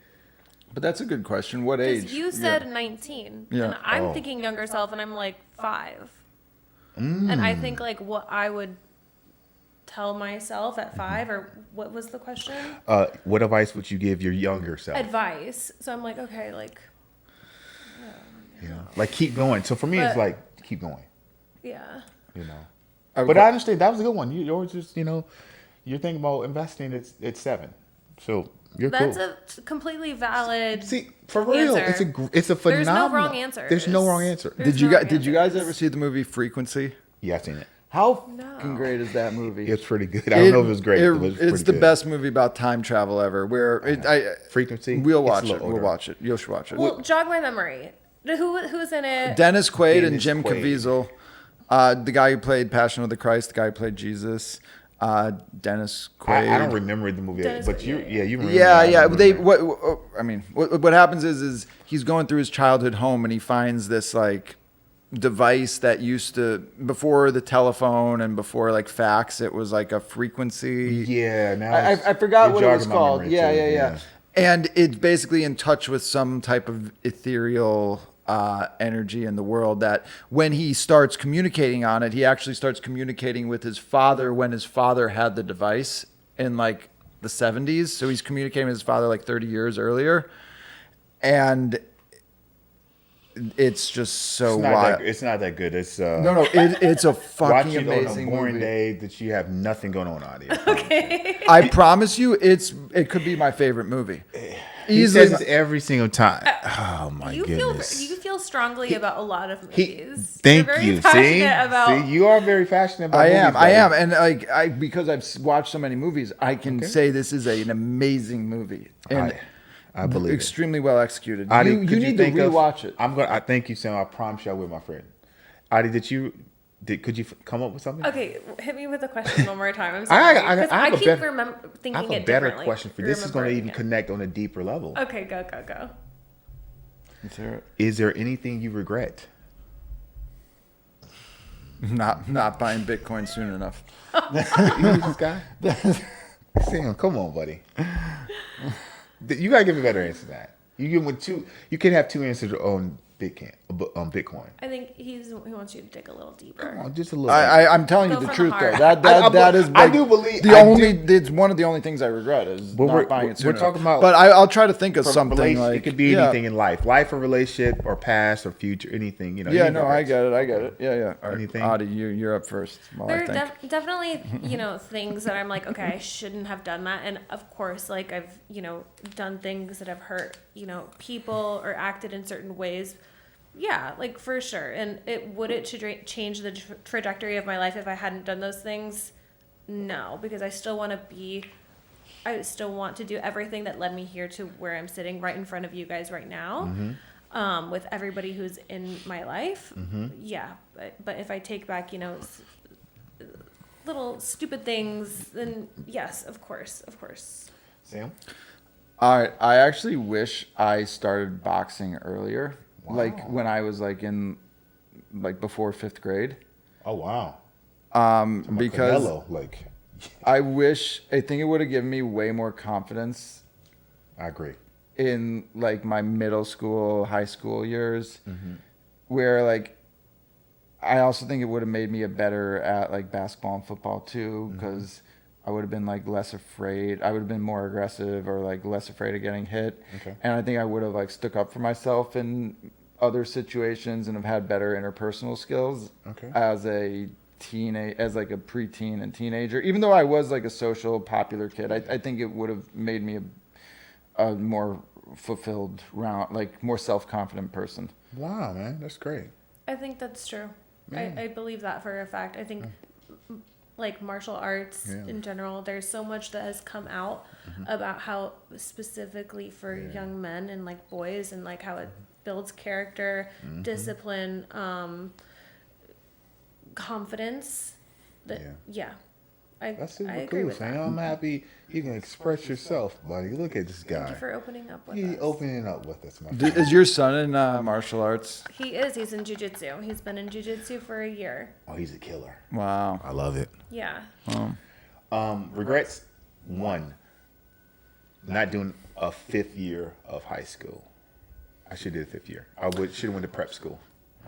But that's a good question. What age? Because you said 19, Yeah. and I'm thinking younger self, and I'm like 5. And I think like what I would tell myself at 5, or what was the question? What advice would you give your younger self? Advice. So I'm like, okay, like, Like keep going. So for me, it's But- like keep going. yeah. You know. Okay. But I understand that was a good one. You're just you're thinking about investing. It's 7. So you're That's cool. a completely valid. See, for real, answer. it's a There's phenomenal. no wrong answer. There's no wrong answer. Did you guys ever see the movie Frequency? Yeah, I've seen it. How No. fucking great is that movie? It's pretty good. I don't know if it was great. but It's pretty the good. best movie about time travel ever. Where Frequency. we'll It's a watch little it. We'll older. watch it. You should watch it. Well, jog my memory. Who's in it? Dennis Quaid and Dennis Jim Quaid. Caviezel, the guy who played Passion of the Christ, the guy who played Jesus, Dennis Quaid. I don't remember the movie, Dennis but Quaid, you yeah. remember. Yeah, I yeah. remember. They what happens is he's going through his childhood home and he finds this like device that used to, before the telephone and before like fax, it was like a frequency. Yeah, now I forgot you're what it was jogging my called. memory, Yeah, too. yeah. And it's basically in touch with some type of ethereal energy in the world that when he starts communicating on it, he actually starts communicating with his father when his father had the device in like the 70s. So he's communicating with his father like 30 years earlier. And it's just so wild. It's not that good. It's No, it's a watch fucking it on amazing a boring movie. day that you have nothing going on out here. I promise you, it could be my favorite movie. He Easily. says this every single time. Oh my you goodness. feel strongly about a lot of movies. Thank You're very you. passionate about. See, you are very passionate about. I movies, am, buddy. and like because I've watched so many movies, I can say this is an amazing movie and I believe it. extremely well executed. Adi, You could need to think of- rewatch it. I'm gonna. I thank you, Sam. I promise you, I will, my friend. Adi, could you come up with something? Okay, hit me with the question one more time. I'm sorry. I 'Cause have a keep better- thinking I have a it better differently. question for you. This is going to even Remembering it. connect on a deeper level. Okay, go. Let's hear it. Is there anything you regret? Not buying Bitcoin soon enough. You this guy? Sam, come on, buddy. You gotta give me a better answer than that. You give with two. You can have 2 answers on Bitcoin. I think he wants you to dig a little deeper. Come on, just a little. I'm telling you Go the from truth the though. heart. That is. I like, do believe- the I only. do- It's one of the only things I regret is But not we're- buying it we're soon talking enough. about- But I'll try to think of From something like it could be anything in life or relationship or past or future, anything. You know. Yeah, any no, I regrets. get it. Yeah. All right, Anything? Adi, you're up first. While I There are think. definitely, things that I'm like, okay, I shouldn't have done that. And of course, like I've, done things that have hurt, people or acted in certain ways. Yeah, like for sure. And would it change the trajectory of my life if I hadn't done those things? No, because I still want to do everything that led me here to where I'm sitting right in front of you guys right now. With everybody who's in my life. Yeah. But if I take back, little stupid things, then yes, of course. Sam. All right, I actually wish I started boxing earlier, like when I was before 5th grade, Oh wow. because Canelo, I think it would have given me way more confidence I agree. in my middle school, high school years, where I also think it would have made me a better at basketball and football too, because I would have been less afraid. I would have been more aggressive or less afraid of getting hit. Okay. And I think I would have stuck up for myself in other situations and have had better interpersonal skills Okay. as a as like a preteen and teenager. Even though I was like a social, popular kid, I think it would have made me a more fulfilled, like more self-confident person. Wow, man, that's great. I think that's true. I believe that for a fact. I think like martial arts in general, there's so much that has come out about how specifically for young men and like boys and like how it builds character, discipline, confidence. That's super I agree cool, with Sam. that. I'm happy you can express yourself, buddy. Look at this guy. Thank you for opening up with He us. opening up with us, my friend. Is your son in martial arts? He is. He's in jiu-jitsu. He's been in jiu-jitsu for a year. Oh, he's a killer. Wow. I love it. Yeah. Regrets, one, not doing a 5th year of high school. I should have did a 5th year. I should have went to prep school.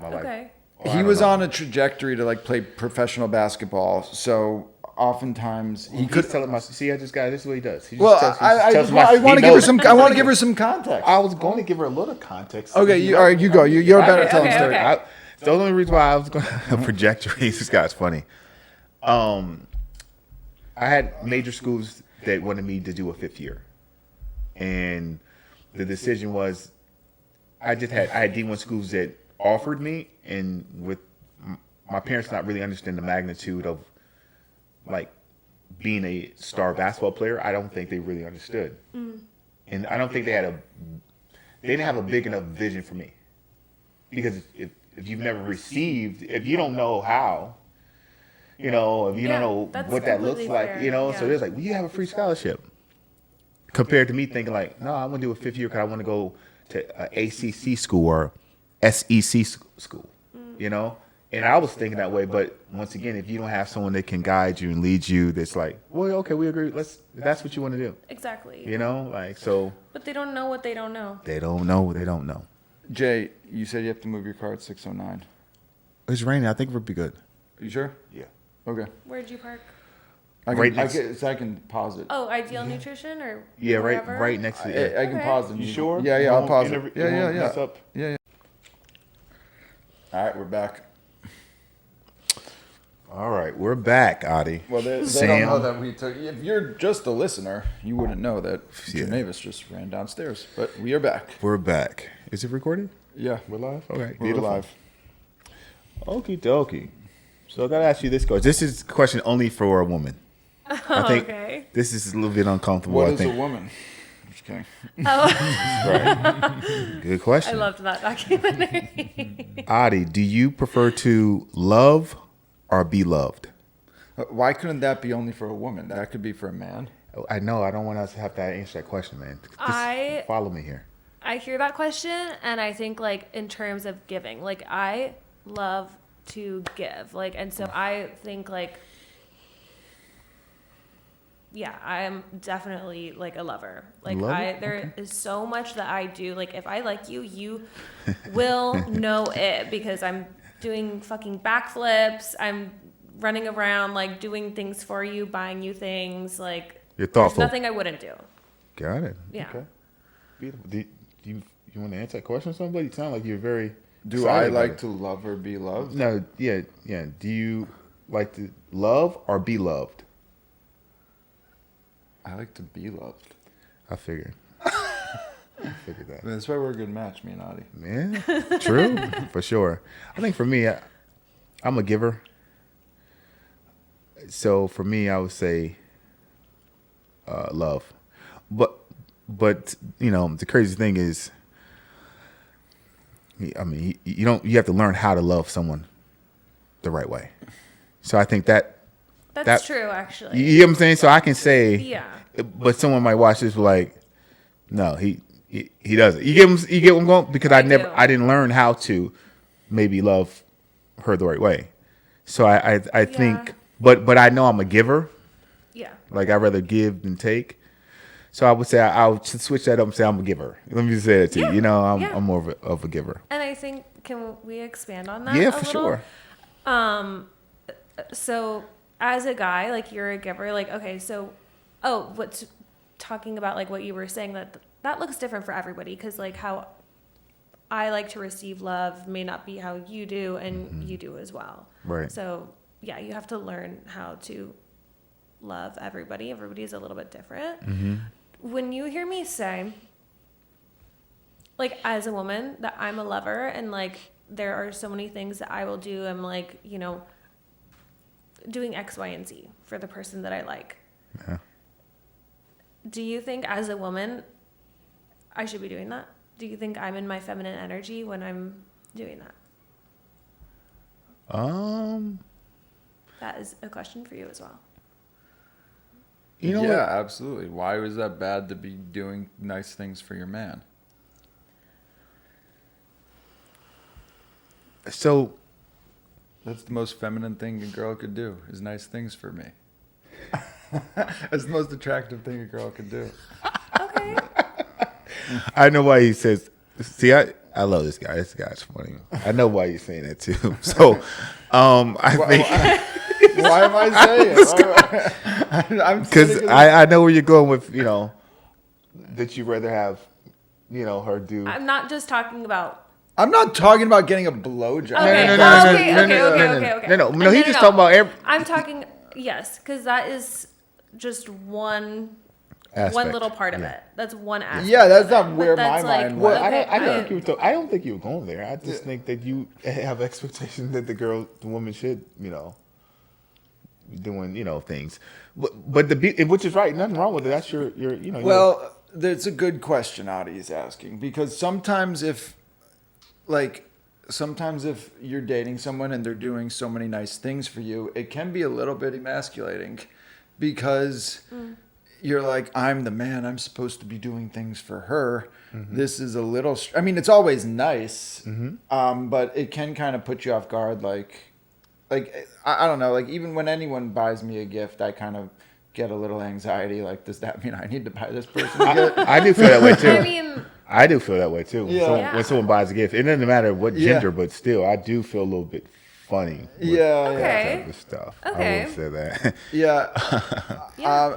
My life. Okay. Oh, I He don't was know. on a trajectory to like play professional basketball, so oftentimes he He could. could tell him. See, I just got this. Is what he does. He just Well, tells- I tells my- want to he give her knows. some. I want to give her some context. I was going to give her a little context. Okay, all right, you go. You're better at telling okay, stories. okay. The only reason why I was going to trajectory. This guy's funny. I had major schools that wanted me to do a 5th year, and the decision was, I had D1 schools that offered me, and with my parents not really understanding the magnitude of like being a star basketball player, I don't think they really understood, and I don't think they didn't have a big enough vision for me, because if you've never received, if you don't know how, if you don't know that's what that looks completely like, fair. so there's like, well, you have a free scholarship. Compared to me thinking like, no, I want to do a 5th year because I want to go to ACC school or SEC school, And I was thinking that way, but once again, if you don't have someone that can guide you and lead you, that's like, well, okay, we agree. If that's what you want to do, Exactly. so But they don't know what they don't know. they don't know what they don't know. Jay, you said you have to move your car at 6:09. It's raining. I think we'll be good. You sure? Yeah. Okay. Where'd you park? I can, Right I next- so I can pause it. Oh, Ideal Nutrition or Yeah, wherever? right next to it. I can Okay. pause it. You sure? Yeah, You I'll won't pause it. interview- Yeah, you yeah, won't yeah. mess up? Yeah, yeah. All right, we're back. All right, we're back, Adi. Well, they Sam. don't know that we took. If you're just a listener, you wouldn't know that Yeah. Janavis just ran downstairs. But we are back. We're back. Is it recorded? Yeah, We're live? Okay. we're beautiful. live. Okie dokie. So I gotta ask you this question. This is a question only for a woman. I think Okay. this is a little bit uncomfortable. What I is a think. woman? Just kidding. Right. Good I question. loved that documentary. Adi, do you prefer to love or be loved? Why couldn't that be only for a woman? That could be for a man. I know. I don't want us to have to answer that question, man. Just follow me here. I hear that question and I think like in terms of giving, like I love to give, like, and so I think like, yeah, I'm definitely like a lover. Like Lover? there is so much that I do. Like if I like you, you will know it because I'm doing fucking backflips. I'm running around like doing things for you, buying you things. Like You're there's thoughtful. nothing I wouldn't do. Got it. Yeah. Okay. Beautiful. Do you want to answer that question? Somebody, you sound like you're very. Do excited I about like it. to love or be loved? No. Yeah. Do you like to love or be loved? I like to be loved. I figured. I figured that. That's why we're a good match, me and Adi. Yeah, true, for sure. I think for me, I'm a giver. So for me, I would say love. But the crazy thing is, I mean, you have to learn how to love someone the right way. So I think That's that- true, actually. you know what I'm saying. So I can say, Yeah. but someone might watch this like, no, he doesn't. You get what I'm going, because I do. didn't learn how to maybe love her the right way. So I think, but I know I'm a giver. Yeah. Like I'd rather give than take. So I would say I would switch that up and say I'm a giver. Let me just say that to Yeah, you. yeah. I'm more of a giver. And I think, can we expand on that? Yeah, a for little? sure. So as a guy, like you're a giver, like, okay, so, what's talking about like what you were saying that looks different for everybody. Cause like how I like to receive love may not be how you do and you do as well. Right. So yeah, you have to learn how to love everybody. Everybody's a little bit different. When you hear me say, like, as a woman, that I'm a lover and like there are so many things that I will do, I'm like, you know, doing X, Y, and Z for the person that I like. Yeah. Do you think as a woman I should be doing that? Do you think I'm in my feminine energy when I'm doing that? That is a question for you as well. You know yeah, what? absolutely. Why was that bad to be doing nice things for your man? So That's the most feminine thing a girl could do, is nice things for me. That's the most attractive thing a girl could do. Okay. I know why he says. See, I love this guy. This guy's funny. I know why you're saying that too. So, I think Why am I saying it? I'm because I know where you're going with, you know, that you'd rather have, you know, her do. I'm not just talking about. I'm not talking about getting a blowjob. Okay. Okay. No, he's just talking about I'm talking, yes, because that is just one aspect. little part of Yeah. it. That's one aspect. Yeah, that's of not it. where But that's my like, mind Well, went. I don't think you were going there. I just think that you have expectations that the woman should, you know, be doing, you know, things. But which is right, nothing wrong with it. That's your you know. Well, that's a good question Audie's asking, because sometimes if you're dating someone and they're doing so many nice things for you, it can be a little bit emasculating, because you're like, I'm the man, I'm supposed to be doing things for her. This is a little, I mean, it's always nice, but it can kind of put you off guard. Like I don't know, like even when anyone buys me a gift, I kind of get a little anxiety. Like, does that mean I need to buy this person a gift? I do feel that way too. I mean, I do feel that way too. Yeah. When someone buys a gift, it doesn't matter what gender, Yeah. but still, I do feel a little bit funny. With Yeah, that Okay. type of stuff. Okay. I will say that. yeah.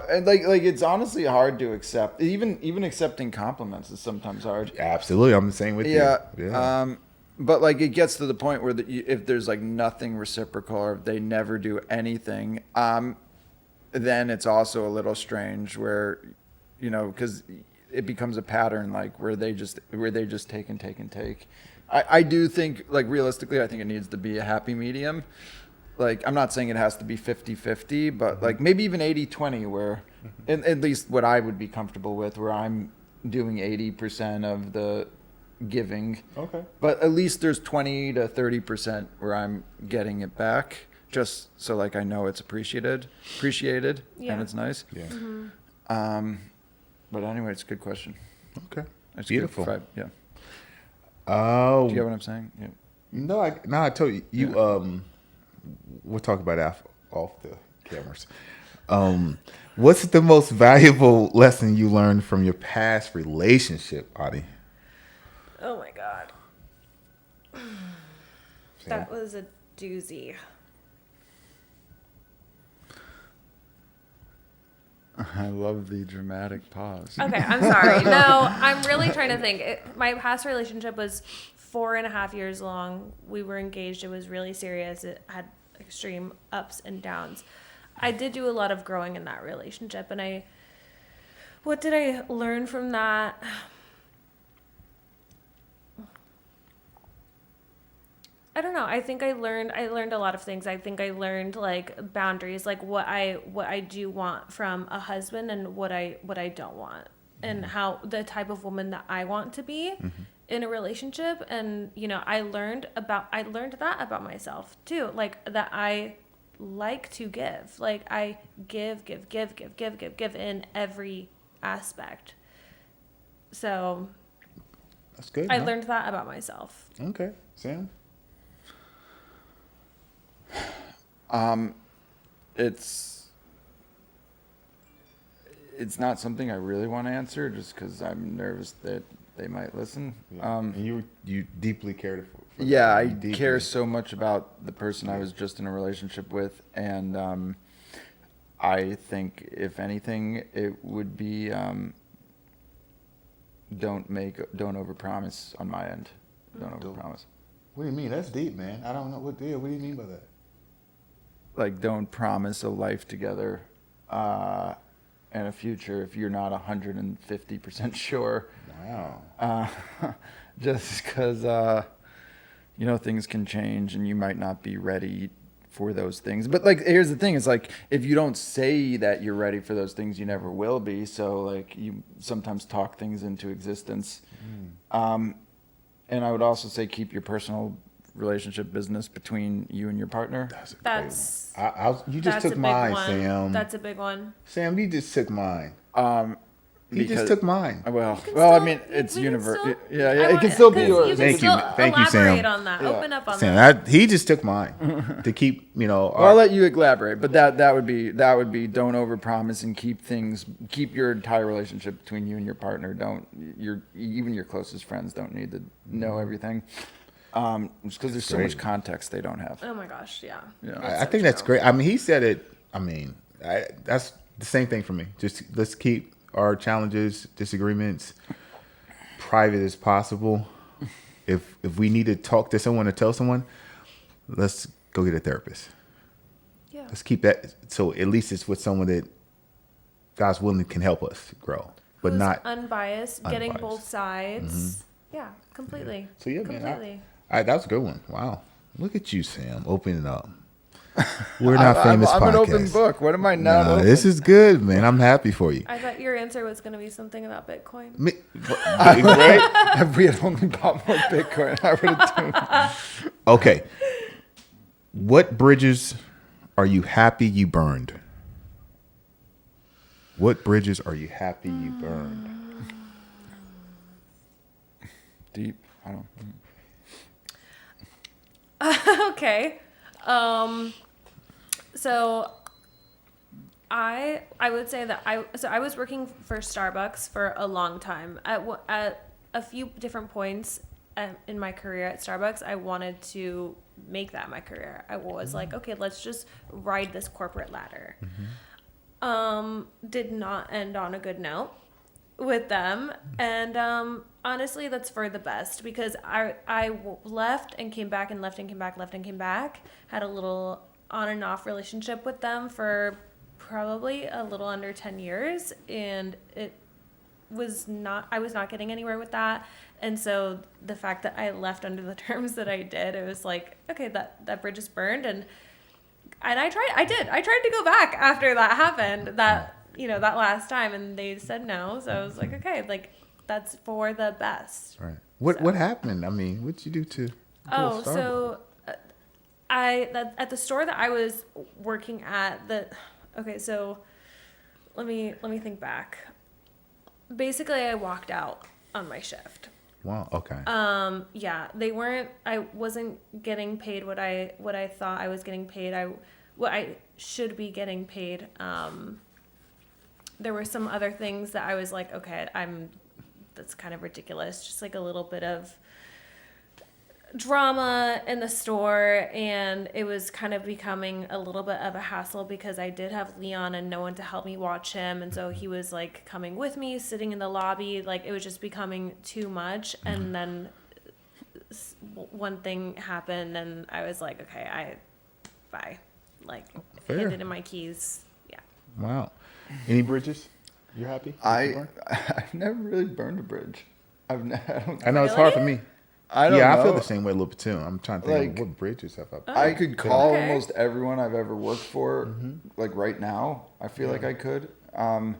And like it's honestly hard to accept. Even accepting compliments is sometimes hard. Absolutely, I'm the same with Yeah. you. Yeah. But like it gets to the point where if there's like nothing reciprocal, or if they never do anything, then it's also a little strange where, you know, because it becomes a pattern, like where they just take and take and take. I do think, like, realistically, I think it needs to be a happy medium. Like, I'm not saying it has to be 50-50, but like maybe even 80-20, where at least what I would be comfortable with, where I'm doing 80% of the giving. Okay. But at least there's 20 to 30% where I'm getting it back, just so like I know it's appreciated, Yeah. and it's nice. Yeah. But anyway, it's a good question. Okay. It's Beautiful. Good. Yeah. Oh. Do you get what I'm saying? Yeah. No, I told you. We'll talk about that off the cameras. What's the most valuable lesson you learned from your past relationship, Audie? oh my God. That was a doozy. I love the dramatic pause. Okay, I'm sorry. No, I'm really trying to think. My past relationship was 4.5 years long. We were engaged. It was really serious. It had extreme ups and downs. I did do a lot of growing in that relationship, and what did I learn from that? I don't know. I think I learned a lot of things. I think I learned like boundaries, like what I do want from a husband and what I don't want, and how the type of woman that I want to be in a relationship. And you know, I learned that about myself too, like that I like to give. Like I give in every aspect. So That's good. I huh? learned that about myself. Okay, Sam. It's not something I really want to answer, just because I'm nervous that they might listen. Yeah. And you deeply cared for Yeah, that. I You deeply- care so much about the person I was just in a relationship with, and I think if anything, it would be don't overpromise on my end. Don't overpromise. What do you mean? That's deep, man. I don't know what do you mean by that? like don't promise a life together and a future if you're not 150% sure. Wow. Just because things can change and you might not be ready for those things. But like, here's the thing: is like if you don't say that you're ready for those things, you never will be. So like, you sometimes talk things into existence. And I would also say keep your personal relationship business between you and your partner. That's you just that's a took big mine, one. Sam. That's a big one. Sam, you just took mine. He Because- just took mine. Well, still- I mean, it's we can universal. still- Yeah, I it want- can still be 'cause yours. You can Thank you. still Thank you, Sam. elaborate on that. Yeah. Open up on Sam, that. he just took mine to keep, Well, I'll let you elaborate, but that would be don't overpromise and keep your entire relationship between you and your partner. Even your closest friends don't need to know everything. Just because there's so much context they don't have. Oh my gosh, yeah. Yeah. I think that's great. I mean, he said it. I mean, that's the same thing for me. Just let's keep our challenges, disagreements private as possible. If we need to talk to someone or tell someone, let's go get a therapist. Yeah. Let's keep that. So at least it's with someone that God's willing can help us grow, but Who's not unbiased, getting unbiased. both sides. Yeah, completely. So yeah, completely. man, that was a good one. Wow, look at you, Sam, opening up. We're not famous. I'm podcast. an open book. What am I not No, open? this is good, man. I'm happy for you. I thought your answer was going to be something about Bitcoin. Right? If we had only bought more Bitcoin, I would have done. Okay. What bridges are you happy you burned? What bridges are you happy you burned? Deep. I don't. Okay. So I would say that I was working for Starbucks for a long time. At a few different points in my career at Starbucks, I wanted to make that my career. I was like, okay, let's just ride this corporate ladder. Did not end on a good note with them, and honestly, that's for the best, because I left and came back and left and came back, left and came back. Had a little on and off relationship with them for probably a little under 10 years, and I was not getting anywhere with that. And so the fact that I left under the terms that I did, it was like, okay, that bridge is burned. And I tried to go back after that happened, that last time, and they said no. So I was like, okay, like that's for the best. Right. What happened? I mean, what'd you do to? Oh, so at the store that I was working at, so let me think back. Basically, I walked out on my shift. Wow. Okay. Yeah, I wasn't getting paid what I thought I was getting paid. What I should be getting paid. There were some other things that I was like, okay, that's kind of ridiculous. Just like a little bit of drama in the store, and it was kind of becoming a little bit of a hassle because I did have Leon and no one to help me watch him, and so he was like coming with me, sitting in the lobby. Like, it was just becoming too much. And then one thing happened, and I was like, okay, bye. Like, Fair. handed in my keys. Yeah. Wow. Any bridges? You happy? I've never really burned a bridge. I know it's hard for me. I don't know. I feel the same way a little bit too. I'm trying to think Like, what bridges have I burned? I could call Okay. almost everyone I've ever worked for, like right now. I feel like I could. I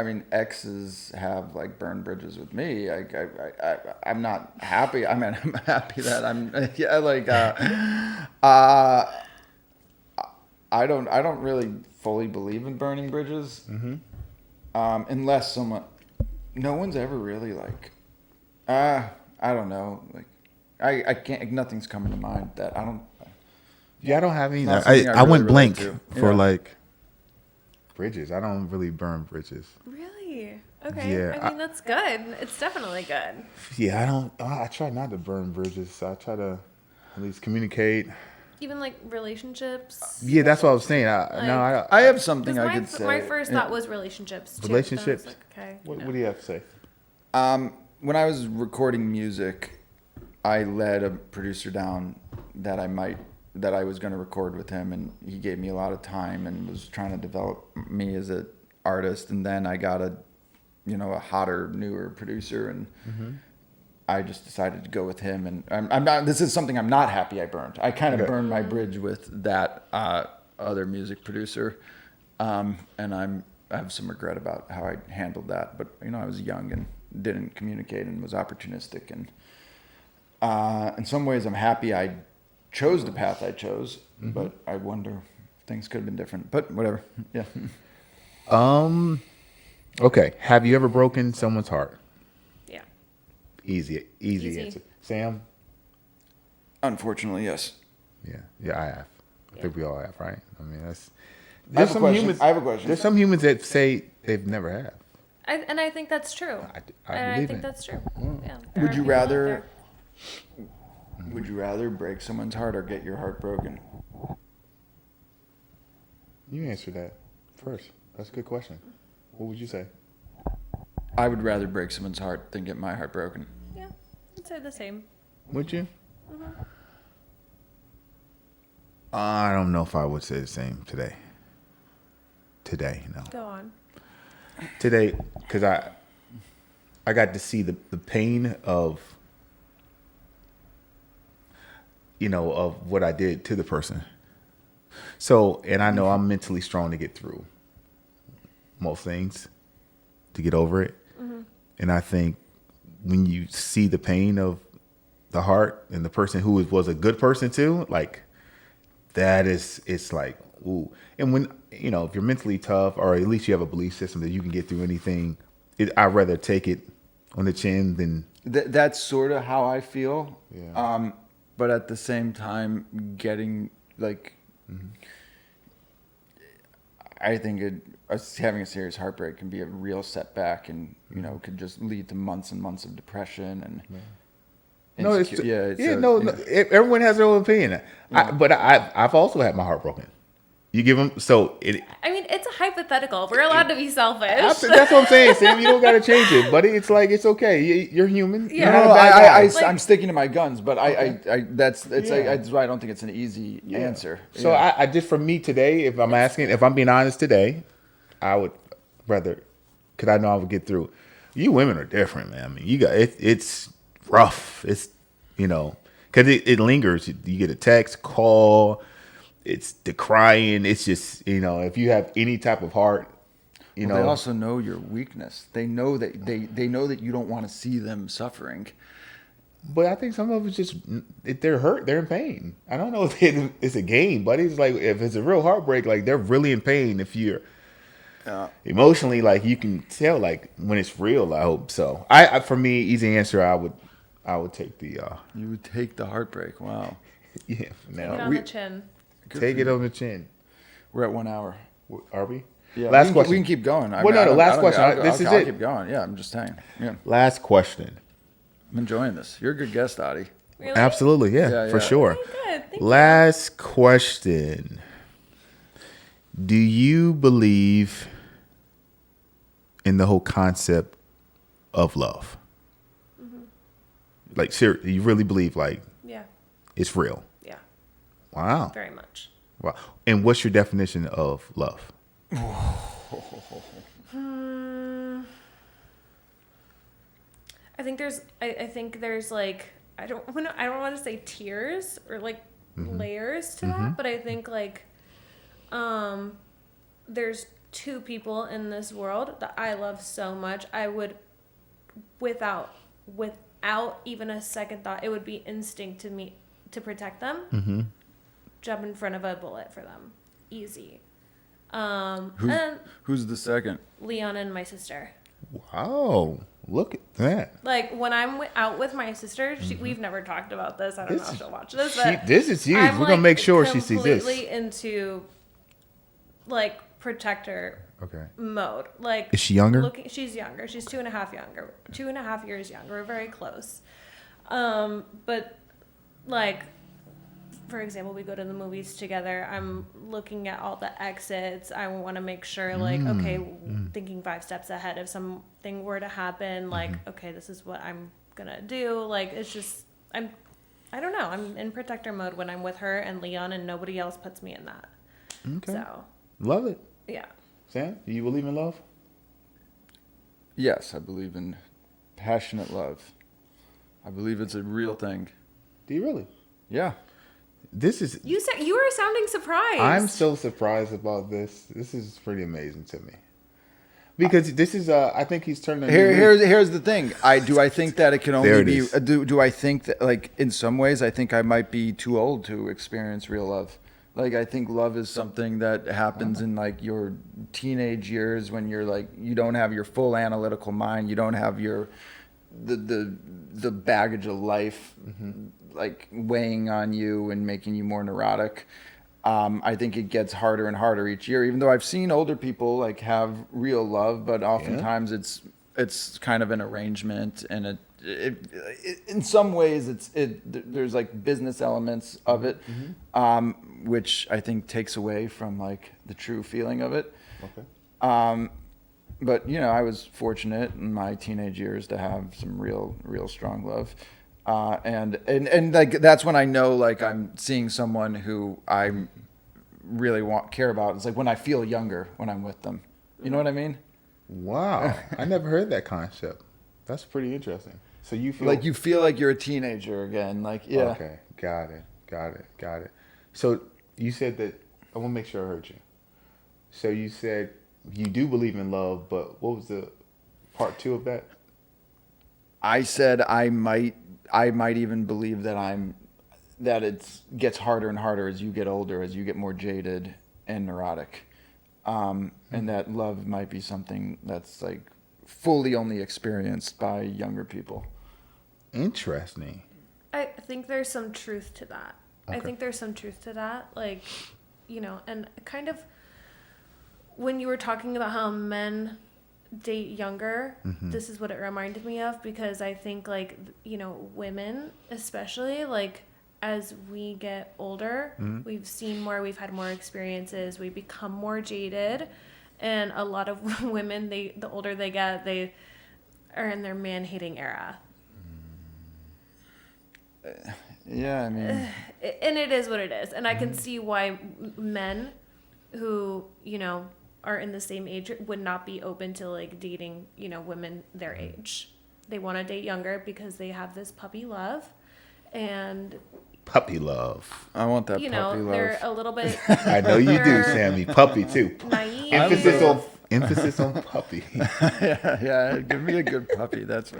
mean, exes have like burned bridges with me. I'm not happy. I mean, I'm happy that I don't really fully believe in burning bridges, unless no one's ever really like, I don't know, like I can't. Nothing's coming to mind that I don't. Yeah, I don't have any. Not something I I went really blank relate to. for Yeah. like bridges. I don't really burn bridges. Really? Okay. Yeah, I mean, that's good. It's definitely good. Yeah, I don't. I try not to burn bridges. So I try to at least communicate. Even like relationships. Yeah, that's what I was saying. I have something I could say. My first thought was relationships. Too. Relationships? So I was like, okay. What no. do you have to say? When I was recording music, I led a producer down that I might that I was going to record with him, and he gave me a lot of time and was trying to develop me as an artist. And then I got a hotter, newer producer, and I just decided to go with him. And I'm not. This is something I'm not happy I burned. I kind of burned my bridge with that other music producer, and I have some regret about how I handled that. But I was young and didn't communicate and was opportunistic. And in some ways, I'm happy I chose the path I chose. But I wonder if things could have been different. But whatever. Yeah. Okay. Have you ever broken someone's heart? Yeah. Easy answer. Sam? Unfortunately, yes. Yeah, I have. I think we all have, right? I mean, that's. I have a question. There's some humans that say they've never have. I think that's true. I believe it. That's true. Yeah. Would you rather break someone's heart or get your heart broken? You answer that first. That's a good question. What would you say? I would rather break someone's heart than get my heart broken. Yeah, I'd say the same. Would you? I don't know if I would say the same today. No. Go on. Today, because I got to see the pain of of what I did to the person. So, and I know I'm mentally strong to get through most things, to get over it. And I think when you see the pain of the heart and the person who was a good person too, like it's like, ooh. And when, if you're mentally tough, or at least you have a belief system that you can get through anything, I'd rather take it on the chin than. That's sort of how I feel. Yeah. But at the same time, getting I think having a serious heartbreak can be a real setback, and could just lead to months and months of depression and. No, everyone has their own opinion. But I've also had my heart broken. You give them I mean, it's a hypothetical. We're allowed to be selfish. That's what I'm saying, Sam. You don't got to change it, but it's like it's okay. You're human. Yeah. You're not a bad guy. I'm sticking to my guns, but that's why I don't think it's an easy answer. So I just, for me today, if I'm being honest today, I would rather, because I know I would get through. You women are different, man. I mean, you got it's rough. It's because it lingers. You get a text, call. It's decrying. It's just, if you have any type of heart, they also know your weakness. They know that they know that you don't want to see them suffering. But I think some of it's just, if they're hurt, they're in pain. I don't know if it's a game, but it's like, if it's a real heartbreak, like they're really in pain. If you're emotionally, like you can tell, like when it's real. I hope so. For me, easy answer. I would take the. You would take the heartbreak. Wow. Yeah. Take it on the chin. Take it on the chin. We're at 1 hour. Are we? Yeah. Last question. We can keep going. Last question. I'll keep going. Yeah, I'm just saying. Yeah. Last question. I'm enjoying this. You're a good guest, Adi. Really? Absolutely. Yeah, for sure. Okay, good. Thank Last question. Do you believe in the whole concept of love? Like, seriously, you really believe, like, it's real? Yeah. Wow. Very much. Wow. And what's your definition of love? I think there's like, I don't want to say tiers or like layers to that, but I think like there's two people in this world that I love so much. I would, without even a second thought, it would be instinct to me to protect them. Jump in front of a bullet for them. Easy. Who's the second? Leon and my sister. Wow. Look at that. Like, when I'm out with my sister, we've never talked about this. I don't know if she'll watch this, but this is huge. I'm We're going to make sure she sees this. completely into, like, protector mode. Like, is she younger? She's younger. She's 2.5 years younger. We're very close. But, like, for example, we go to the movies together. I'm looking at all the exits. I want to make sure, like, thinking 5 steps ahead if something were to happen. Like, okay, this is what I'm gonna do. Like, it's just I I don't know. I'm in protector mode when I'm with her and Leon, and nobody else puts me in that. Okay. So, Love it. yeah. Sam, do you believe in love? Yes, I believe in passionate love. I believe it's a real thing. Do you really? Yeah. This is. You were sounding surprised. I'm so surprised about this. This is pretty amazing to me. Because this is, I think he's turning. Here's the thing. I think that it can There only it be. is. Do I think that, like, in some ways, I think I might be too old to experience real love. Like, I think love is something that happens in, like, your teenage years when you're, like, you don't have your full analytical mind. You don't have the baggage of life, like, weighing on you and making you more neurotic. I think it gets harder and harder each year, even though I've seen older people, like, have real love, but oftentimes it's kind of an arrangement, and in some ways there's, like, business elements of it, which I think takes away from, like, the true feeling of it. Okay. But, you know, I was fortunate in my teenage years to have some real strong love. And like, that's when I know, like, I'm seeing someone who I really care about. It's like when I feel younger when I'm with them. You know what I mean? Wow. I never heard that concept. That's pretty interesting. So you feel Like, you feel like you're a teenager again. Like, yeah. Okay. Got it. So you said that, I want to make sure I heard you. So you said you do believe in love, but what was the part 2 of that? I said I might even believe that it gets harder and harder as you get older, as you get more jaded and neurotic, and that love might be something that's, like, fully only experienced by younger people. Interesting. I think there's some truth to that. Okay. I think there's some truth to that. Like, you know, and kind of when you were talking about how men date younger, this is what it reminded me of, because I think, like, you know, women especially, like, as we get older, we've seen more, we've had more experiences, we become more jaded, and a lot of women, the older they get, they are in their man-hating era. Yeah, I mean, And it is what it is, and I can see why men who, you know, are in the same age would not be open to, like, dating, you know, women their age. They want to date younger because they have this puppy love, and Puppy love. I want that you puppy know, love. they're a little bit I know you do, They're Sammy. Puppy too. naive. Emphasis on puppy. yeah, give me a good puppy. That's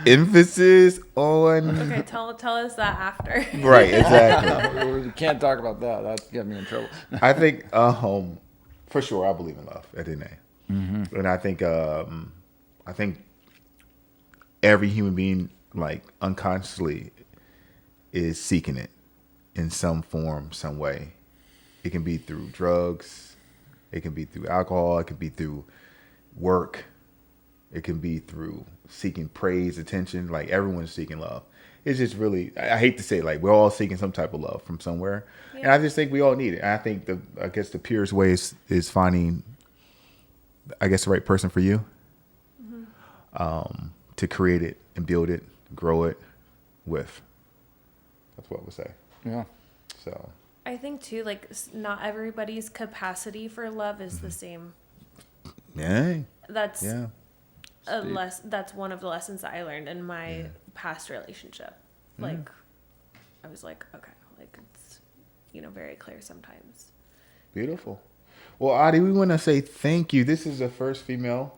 Emphasis on. Okay, tell us that after. Right, exactly. We can't talk about that. That'd get me in trouble. I think, for sure, I believe in love at the end of the day. And I think every human being, like, unconsciously is seeking it in some form, some way. It can be through drugs. It can be through alcohol. It can be through work. It can be through seeking praise, attention. Like, everyone's seeking love. It's just really, I hate to say it, like, we're all seeking some type of love from somewhere. Yeah. And I just think we all need it. And I think I guess the purest way is finding, I guess, the right person for you, to create it and build it, grow it with. That's what I would say. Yeah. So I think too, like, not everybody's capacity for love is the same. yeah. That's Yeah. that's one of the lessons that I learned in my past relationship. Like, I was like, okay, like, it's, you know, very clear sometimes. Beautiful. Well, Adi, we want to say thank you. This is the first female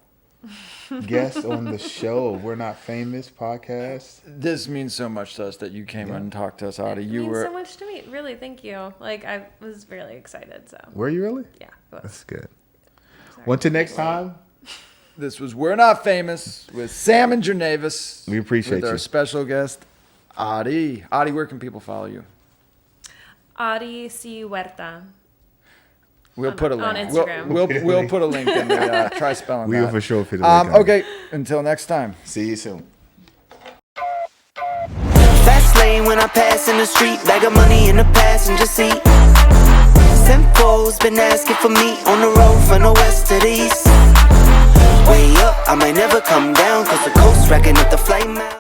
guest on the show of We're Not Famous podcast. This means so much to us that you came and talked to us, Adi. It You means were so much to me. Really, thank you. Like, I was really excited. So Were you really? yeah, but That's good. sorry. Well, until next time, This was We're Not Famous with Sam and Jernavis. We appreciate with our you. special guest, Adi. Adi, where can people follow you? Adi C. Huerta. We'll put a link. on Instagram. We'll put a link in the try spelling we that. will for sure fit the link on. Okay, until next time. See you soon. Fast lane when I pass in the street, bag of money in the passenger seat. Simcoe's been asking for me on the road from the west to the east. Way up, I might never come down, cause the coast racking up the flame out.